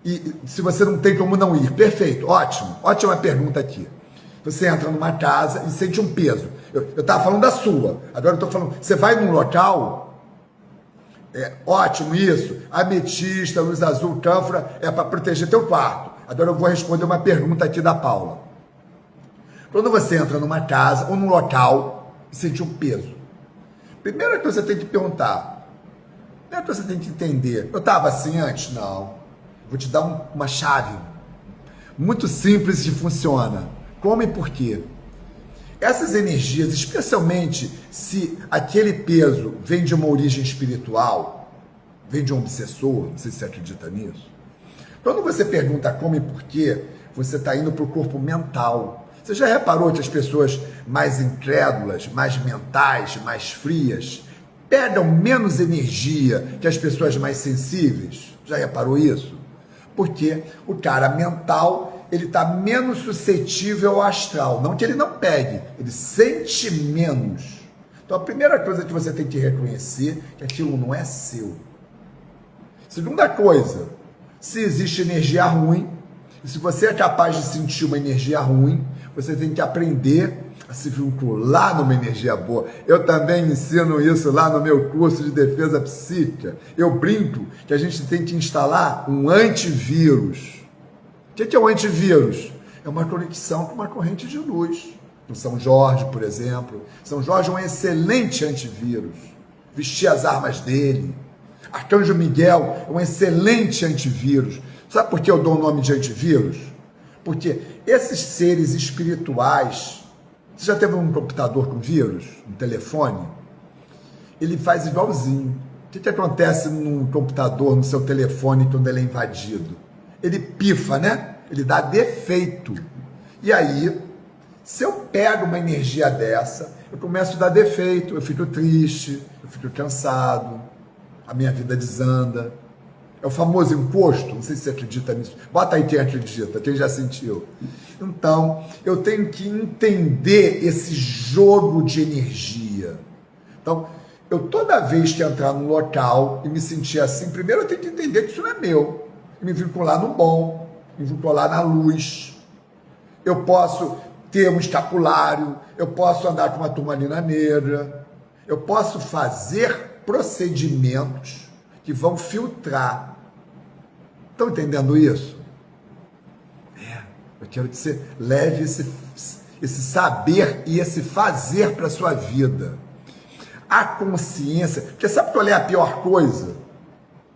e se você não tem como não ir, perfeito, ótimo, ótima pergunta aqui. Você entra numa casa e sente um peso. Eu estava falando da sua, agora eu estou falando, você vai num local, ótimo isso, ametista, luz azul, cânfora, é para proteger teu quarto. Agora eu vou responder uma pergunta aqui da Paula. Quando você entra numa casa ou num local e sente um peso, primeiro que você tem que perguntar, primeiro que você tem que entender, eu estava assim antes? Não. Vou te dar uma chave muito simples que funciona. Como e por quê? Essas energias, especialmente se aquele peso vem de uma origem espiritual, vem de um obsessor, não sei se você acredita nisso. Quando você pergunta como e por quê, você está indo para o corpo mental. Você já reparou que as pessoas mais incrédulas, mais mentais, mais frias, pegam menos energia que as pessoas mais sensíveis? Já reparou isso? Porque o cara mental, ele está menos suscetível ao astral. Não que ele não pegue, ele sente menos. Então a primeira coisa que você tem que reconhecer é que aquilo não é seu. Segunda coisa, se existe energia ruim, e se você é capaz de sentir uma energia ruim, você tem que aprender a se vincular numa energia boa. Eu também ensino isso lá no meu curso de defesa psíquica. Eu brinco que a gente tem que instalar um antivírus. O que é um antivírus? É uma conexão com uma corrente de luz. No São Jorge, por exemplo. São Jorge é um excelente antivírus. Vestir as armas dele. Arcanjo Miguel é um excelente antivírus. Sabe por que eu dou o nome de antivírus? Porque esses seres espirituais... Você já teve um computador com vírus? Um telefone? Ele faz igualzinho. O que acontece num computador, no seu telefone, quando ele é invadido? Ele pifa, né? Ele dá defeito. E aí, se eu pego uma energia dessa, eu começo a dar defeito, eu fico triste, eu fico cansado, a minha vida desanda. É o famoso encosto, não sei se você acredita nisso. Bota aí quem acredita, quem já sentiu. Então, eu tenho que entender esse jogo de energia. Então, eu toda vez que entrar num local e me sentir assim, primeiro eu tenho que entender que isso não é meu. Me vincular no bom, me vincular na luz. Eu posso ter um escapulário, eu posso andar com uma turmalina negra, eu posso fazer procedimentos que vão filtrar. Estão entendendo isso? Eu quero que você leve esse saber e esse fazer para a sua vida. A consciência, porque sabe qual é a pior coisa?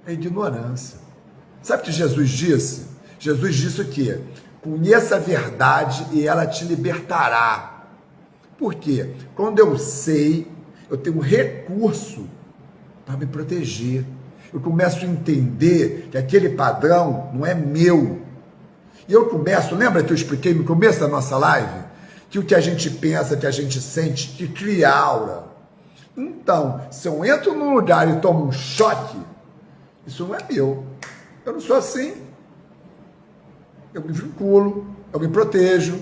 É a ignorância. Sabe o que Jesus disse? Jesus disse o quê? Conheça a verdade e ela te libertará. Por quê? Quando eu sei, eu tenho um recurso para me proteger. Eu começo a entender que aquele padrão não é meu. E eu começo, lembra que eu expliquei no começo da nossa live? Que o que a gente pensa, que a gente sente, que cria aura. Então, se eu entro num lugar e tomo um choque, isso não é meu. Eu não sou assim. Eu me vinculo, eu me protejo.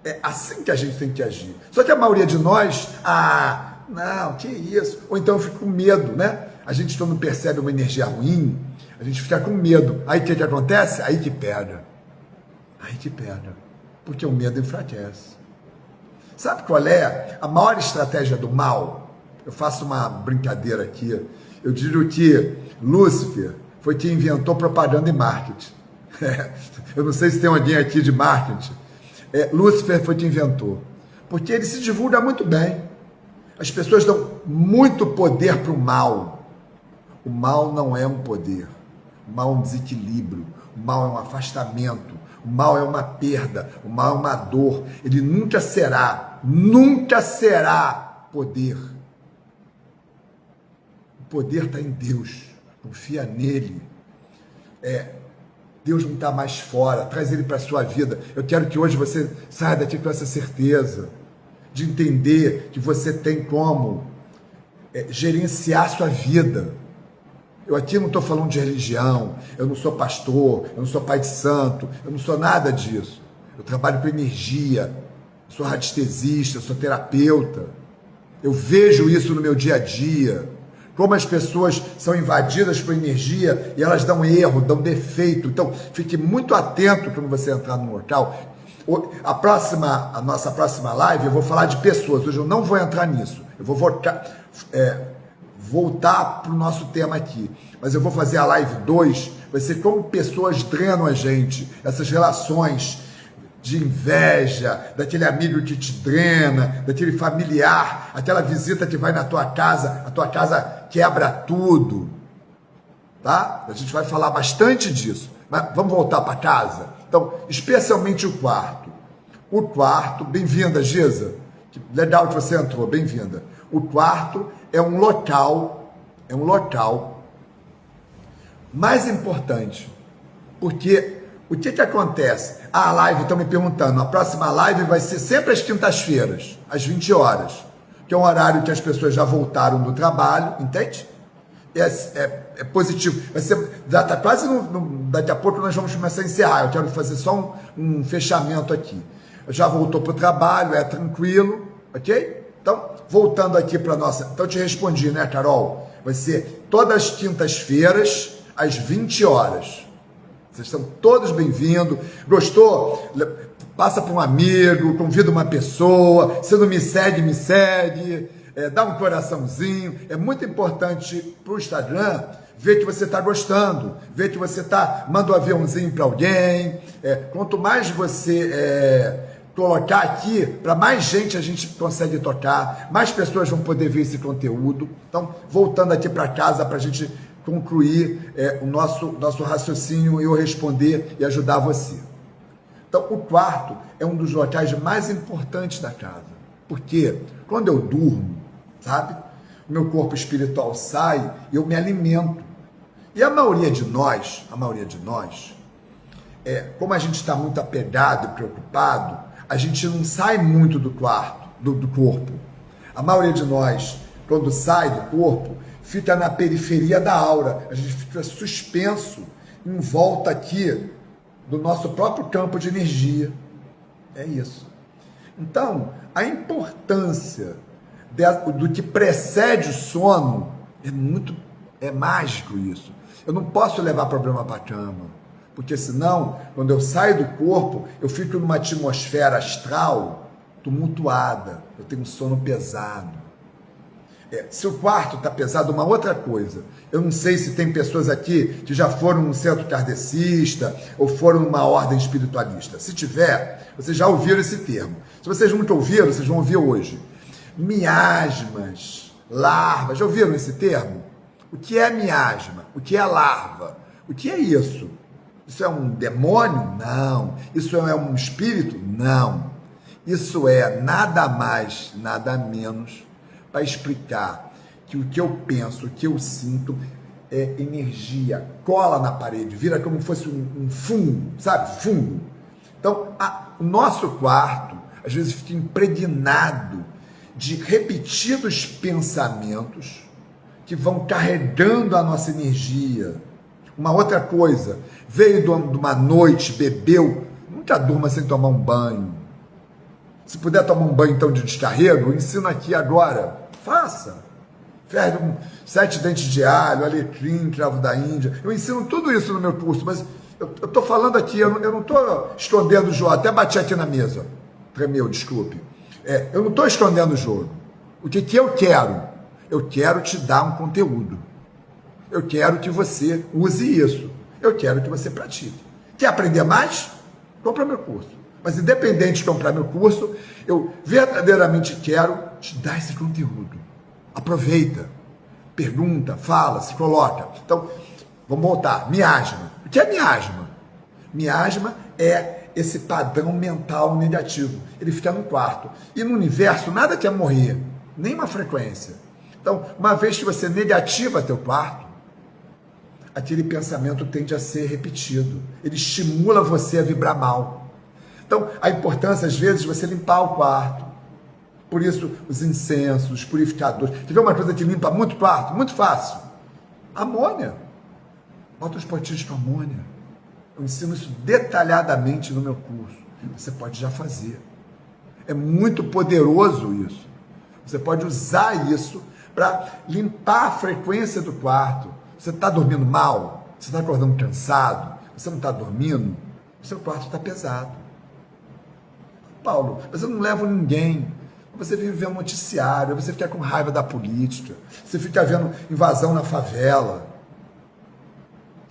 É assim que a gente tem que agir. Só que a maioria de nós, não, que isso? Ou então eu fico com medo, né? A gente quando percebe uma energia ruim, a gente fica com medo. Aí o que acontece? Aí que pega. Aí que pega. Porque o medo enfraquece. Sabe qual é a maior estratégia do mal? Eu faço uma brincadeira aqui. Eu digo que Lúcifer foi quem inventou propaganda e marketing. Eu não sei se tem alguém aqui de marketing. Lúcifer foi quem inventou. Porque ele se divulga muito bem. As pessoas dão muito poder para o mal. O mal não é um poder. O mal é um desequilíbrio. O mal é um afastamento. O mal é uma perda. O mal é uma dor. Ele nunca será poder. O poder está em Deus. Confia nele. Deus não está mais fora. Traz ele para a sua vida. Eu quero que hoje você saia daqui com essa certeza de entender que você tem como gerenciar a sua vida. Eu aqui não estou falando de religião, eu não sou pastor, eu não sou pai de santo, eu não sou nada disso. Eu trabalho com energia, sou radiestesista, sou terapeuta. Eu vejo isso no meu dia a dia. Como as pessoas são invadidas por energia e elas dão erro, dão defeito. Então, fique muito atento quando você entrar no local. A nossa próxima live, eu vou falar de pessoas. Hoje eu não vou entrar nisso. Eu vou voltar para o nosso tema aqui. Mas eu vou fazer a live 2, vai ser como pessoas drenam a gente. Essas relações de inveja, daquele amigo que te drena, daquele familiar, aquela visita que vai na tua casa, a tua casa quebra tudo. Tá? A gente vai falar bastante disso. Mas vamos voltar para casa? Então, especialmente o quarto. O quarto, bem-vinda, Giza. Legal que você entrou, bem-vinda. O quarto é um local mais importante. Porque o que acontece? A live, estão me perguntando, a próxima live vai ser sempre às quintas-feiras, às 20 horas. O que é um horário que as pessoas já voltaram do trabalho, entende? É positivo. Já está quase daqui a pouco nós vamos começar a encerrar. Eu quero fazer só um fechamento aqui. Já voltou para o trabalho, é tranquilo, ok? Então, voltando aqui para nossa. Então, eu te respondi, né, Carol? Vai ser todas as quintas-feiras, às 20 horas. Vocês estão todos bem-vindos. Gostou? Passa para um amigo, convida uma pessoa. Se não me segue, me segue. Dá um coraçãozinho. É muito importante para o Instagram ver que você está gostando, ver que você manda um aviãozinho para alguém. Quanto mais você colocar aqui, para mais gente a gente consegue tocar, mais pessoas vão poder ver esse conteúdo. Então, voltando aqui para casa para a gente concluir o nosso raciocínio e eu responder e ajudar você. Então, o quarto é um dos locais mais importantes da casa, porque quando eu durmo, sabe, o meu corpo espiritual sai e eu me alimento. E a maioria de nós, como a gente está muito apegado e preocupado, a gente não sai muito do quarto, do corpo. A maioria de nós, quando sai do corpo, fica na periferia da aura. A gente fica suspenso em volta aqui do nosso próprio campo de energia. É isso. Então, a importância do que precede o sono é mágico isso. Eu não posso levar problema para a cama, porque senão, quando eu saio do corpo, eu fico numa atmosfera astral tumultuada, eu tenho um sono pesado. Se o quarto está pesado, uma outra coisa, eu não sei se tem pessoas aqui que já foram num centro kardecista ou foram numa ordem espiritualista. Se tiver, vocês já ouviram esse termo. Se vocês nunca ouviram, vocês vão ouvir hoje. Miasmas, larvas, já ouviram esse termo? O que é miasma? O que é larva? O que é isso? Isso é um demônio? Não. Isso é um espírito? Não. Isso é nada mais, nada menos para explicar que o que eu penso, o que eu sinto é energia, cola na parede, vira como se fosse um fungo, sabe? Fungo. Então, o nosso quarto, às vezes, fica impregnado de repetidos pensamentos que vão carregando a nossa energia. Uma outra coisa, veio de uma noite, bebeu, nunca durma sem tomar um banho. Se puder tomar um banho, então, de descarrego, eu ensino aqui agora. Faça. Ferve 7 dentes de alho, alecrim, cravo da Índia. Eu ensino tudo isso no meu curso, mas eu estou falando aqui, eu não estou escondendo o jogo. Até bati aqui na mesa. Tremeu, desculpe. Eu não estou escondendo o jogo. O que eu quero? Eu quero te dar um conteúdo. Eu quero que você use isso. Eu quero que você pratique. Quer aprender mais? Compra meu curso. Mas independente de comprar meu curso, eu verdadeiramente quero te dar esse conteúdo. Aproveita, pergunta, fala, se coloca. Então, vamos voltar. Miasma. O que é miasma? Miasma é esse padrão mental negativo. Ele fica no quarto. E no universo, nada quer morrer, nem uma frequência. Então, uma vez que você negativa teu quarto, aquele pensamento tende a ser repetido. Ele estimula você a vibrar mal. Então, a importância, às vezes, de você limpar o quarto. Por isso, os incensos, os purificadores. Quer ver uma coisa que limpa muito quarto? Muito fácil. Amônia. Bota os potinhos com amônia. Eu ensino isso detalhadamente no meu curso. Você pode já fazer. É muito poderoso isso. Você pode usar isso para limpar a frequência do quarto. Você está dormindo mal? Você está acordando cansado? Você não está dormindo? O seu quarto está pesado. Paulo, mas eu não levo ninguém. Você vive vendo noticiário, você fica com raiva da política, você fica vendo invasão na favela.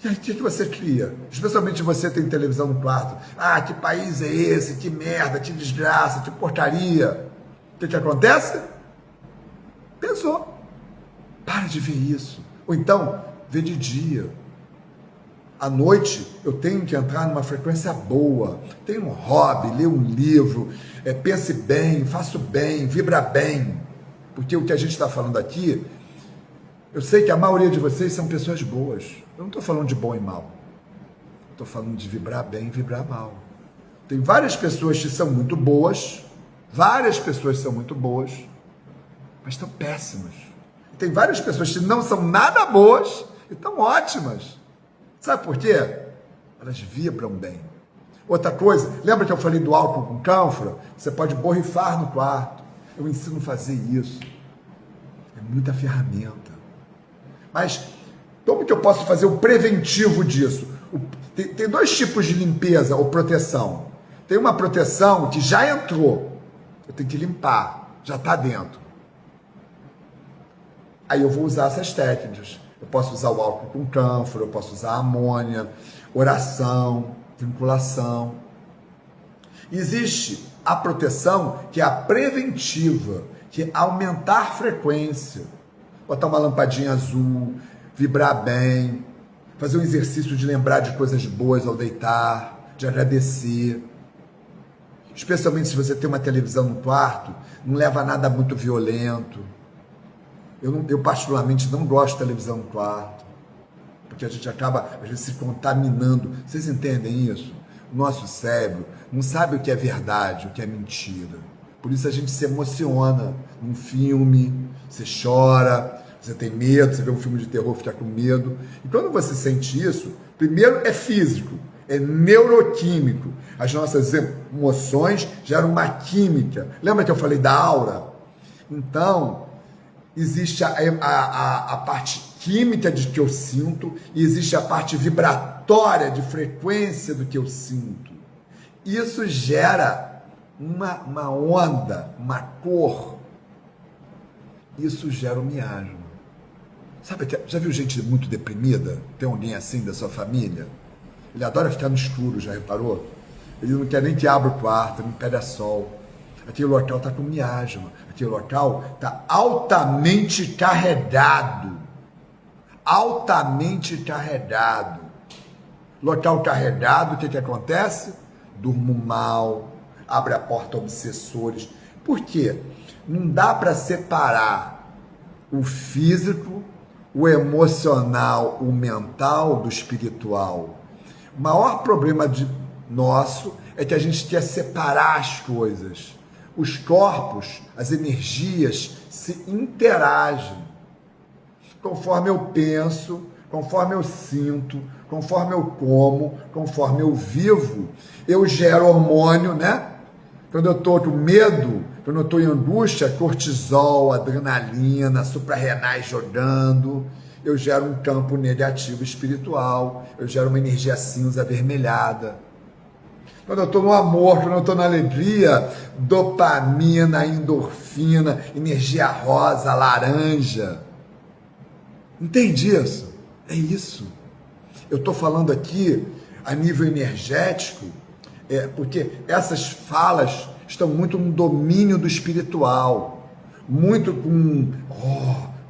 E aí o que você cria? Especialmente você tem televisão no quarto. Ah, que país é esse? Que merda, que desgraça, que porcaria. O que acontece? Pesou. Para de ver isso. Ou então, vê de dia. À noite, eu tenho que entrar numa frequência boa. Tenho um hobby, ler um livro, pense bem, faço bem, vibra bem. Porque o que a gente está falando aqui, eu sei que a maioria de vocês são pessoas boas. Eu não estou falando de bom e mal. Estou falando de vibrar bem e vibrar mal. Tem várias pessoas que são muito boas, mas estão péssimas. Tem várias pessoas que não são nada boas e estão ótimas. Sabe por quê? Elas vibram bem. Outra coisa, lembra que eu falei do álcool com cânfora? Você pode borrifar no quarto. Eu ensino a fazer isso. É muita ferramenta. Mas como que eu posso fazer o preventivo disso? Tem dois tipos de limpeza ou proteção. Tem uma proteção que já entrou. Eu tenho que limpar. Já está dentro. Aí eu vou usar essas técnicas. Eu posso usar o álcool com cânfora, eu posso usar a amônia, oração, vinculação. Existe a proteção que é a preventiva, que é aumentar a frequência. Botar uma lampadinha azul, vibrar bem, fazer um exercício de lembrar de coisas boas ao deitar, de agradecer. Especialmente se você tem uma televisão no quarto, não leva nada muito violento. Eu particularmente não gosto de televisão no quarto, porque a gente acaba, às vezes, se contaminando. Vocês entendem isso? O nosso cérebro não sabe o que é verdade, o que é mentira. Por isso a gente se emociona num filme, você chora, você tem medo, você vê um filme de terror, fica com medo. E quando você sente isso, primeiro é físico, é neuroquímico. As nossas emoções geram uma química. Lembra que eu falei da aura? Então, existe a parte química de que eu sinto e existe a parte vibratória de frequência do que eu sinto. Isso gera uma onda, uma cor. Isso gera um miasma. Sabe, já viu gente muito deprimida? Tem alguém assim da sua família? Ele adora ficar no escuro, já reparou? Ele não quer nem que abra o quarto, não pega sol. Aquele local está com miasma. Aquele local está altamente carregado. Altamente carregado. Local carregado, o que acontece? Durmo mal, abre a porta a obsessores. Por quê? Não dá para separar o físico, o emocional, o mental do espiritual. O maior problema nosso é que a gente quer separar as coisas. Os corpos, as energias se interagem. Conforme eu penso, conforme eu sinto, conforme eu como, conforme eu vivo, eu gero hormônio, né? Quando eu estou com medo, quando eu estou em angústia, cortisol, adrenalina, suprarrenais jogando, eu gero um campo negativo espiritual, eu gero uma energia cinza avermelhada. Quando eu estou no amor, quando eu estou na alegria, dopamina, endorfina, energia rosa, laranja. Entende isso? É isso. Eu estou falando aqui a nível energético, porque essas falas estão muito no domínio do espiritual, muito com um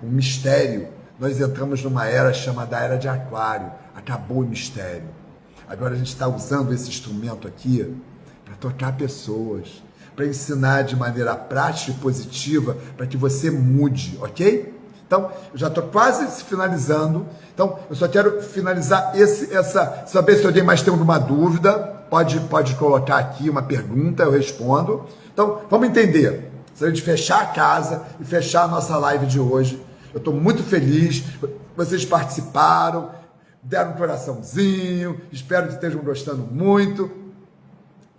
mistério. Nós entramos numa era chamada Era de Aquário, acabou o mistério. Agora a gente está usando esse instrumento aqui para tocar pessoas, para ensinar de maneira prática e positiva para que você mude, ok? Então, eu já estou quase finalizando. Então, eu só quero finalizar saber se alguém mais tem alguma dúvida. Pode colocar aqui uma pergunta, eu respondo. Então, vamos entender. Se a gente fechar a casa e fechar a nossa live de hoje, eu estou muito feliz. Vocês participaram, deram um coraçãozinho. Espero que estejam gostando muito.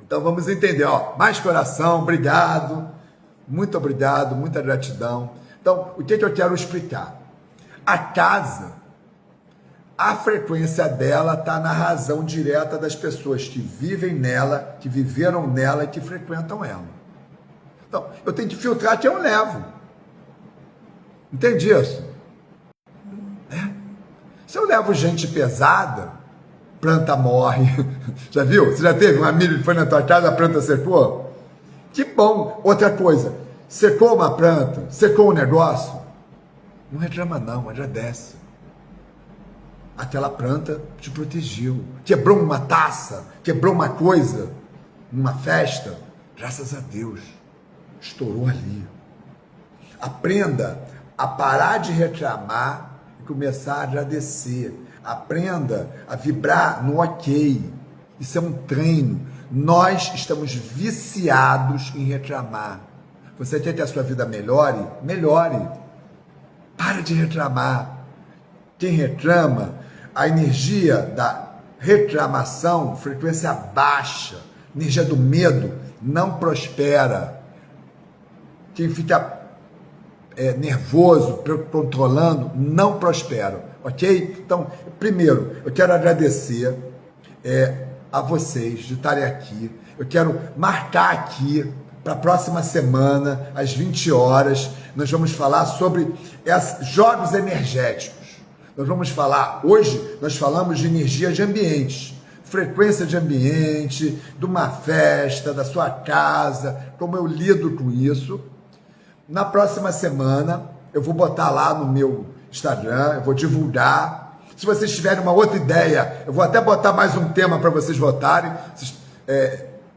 Então, vamos entender. Mais coração, obrigado. Muito obrigado, muita gratidão. Então, o que eu quero explicar? A casa, a frequência dela está na razão direta das pessoas que vivem nela, que viveram nela e que frequentam ela. Então, eu tenho que filtrar quem eu levo. Entende isso? Se eu levo gente pesada, planta morre. Já viu? Você já teve um amigo que foi na tua casa, a planta secou? Que bom! Outra coisa, secou uma planta, secou um negócio, não reclama não, agradece. Aquela planta te protegeu. Quebrou uma taça, quebrou uma coisa, numa festa, graças a Deus, estourou ali. Aprenda a parar de reclamar e começar a agradecer. Aprenda a vibrar no ok. Isso é um treino. Nós estamos viciados em reclamar. você quer que a sua vida melhore? Melhore. Para de reclamar. Quem reclama, a energia da reclamação, frequência baixa, energia do medo, não prospera. Quem fica nervoso, controlando, não prospera, ok? Então, primeiro, eu quero agradecer a vocês de estarem aqui. Eu quero marcar aqui para a próxima semana, às 20 horas, nós vamos falar sobre jogos energéticos. Nós vamos falar, hoje nós falamos de energia de ambientes, frequência de ambiente, de uma festa, da sua casa, como eu lido com isso. Na próxima semana, eu vou botar lá no meu Instagram, eu vou divulgar. Se vocês tiverem uma outra ideia, eu vou até botar mais um tema para vocês votarem.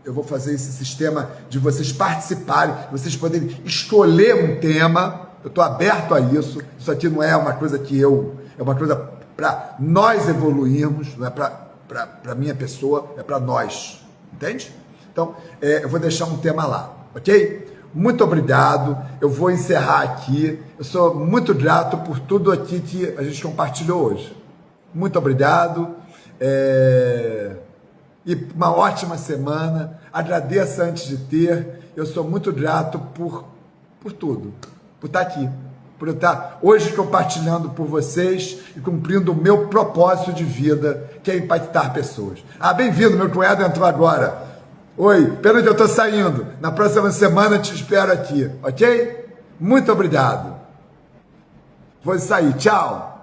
Eu vou fazer esse sistema de vocês participarem, vocês poderem escolher um tema. Eu estou aberto a isso. Isso aqui não é uma coisa que é uma coisa para nós evoluirmos, não é para minha pessoa, é para nós. Entende? Então, eu vou deixar um tema lá, ok? Muito obrigado. Eu vou encerrar aqui. Eu sou muito grato por tudo aqui que a gente compartilhou hoje. Muito obrigado. E uma ótima semana. Agradeça antes de ter. Eu sou muito grato por tudo, por estar aqui, por eu estar hoje compartilhando por vocês e cumprindo o meu propósito de vida, que é impactar pessoas. Bem-vindo, meu cunhado entrou agora. Oi, pena que eu estou saindo. Na próxima semana te espero aqui, ok? Muito obrigado. Vou sair, tchau.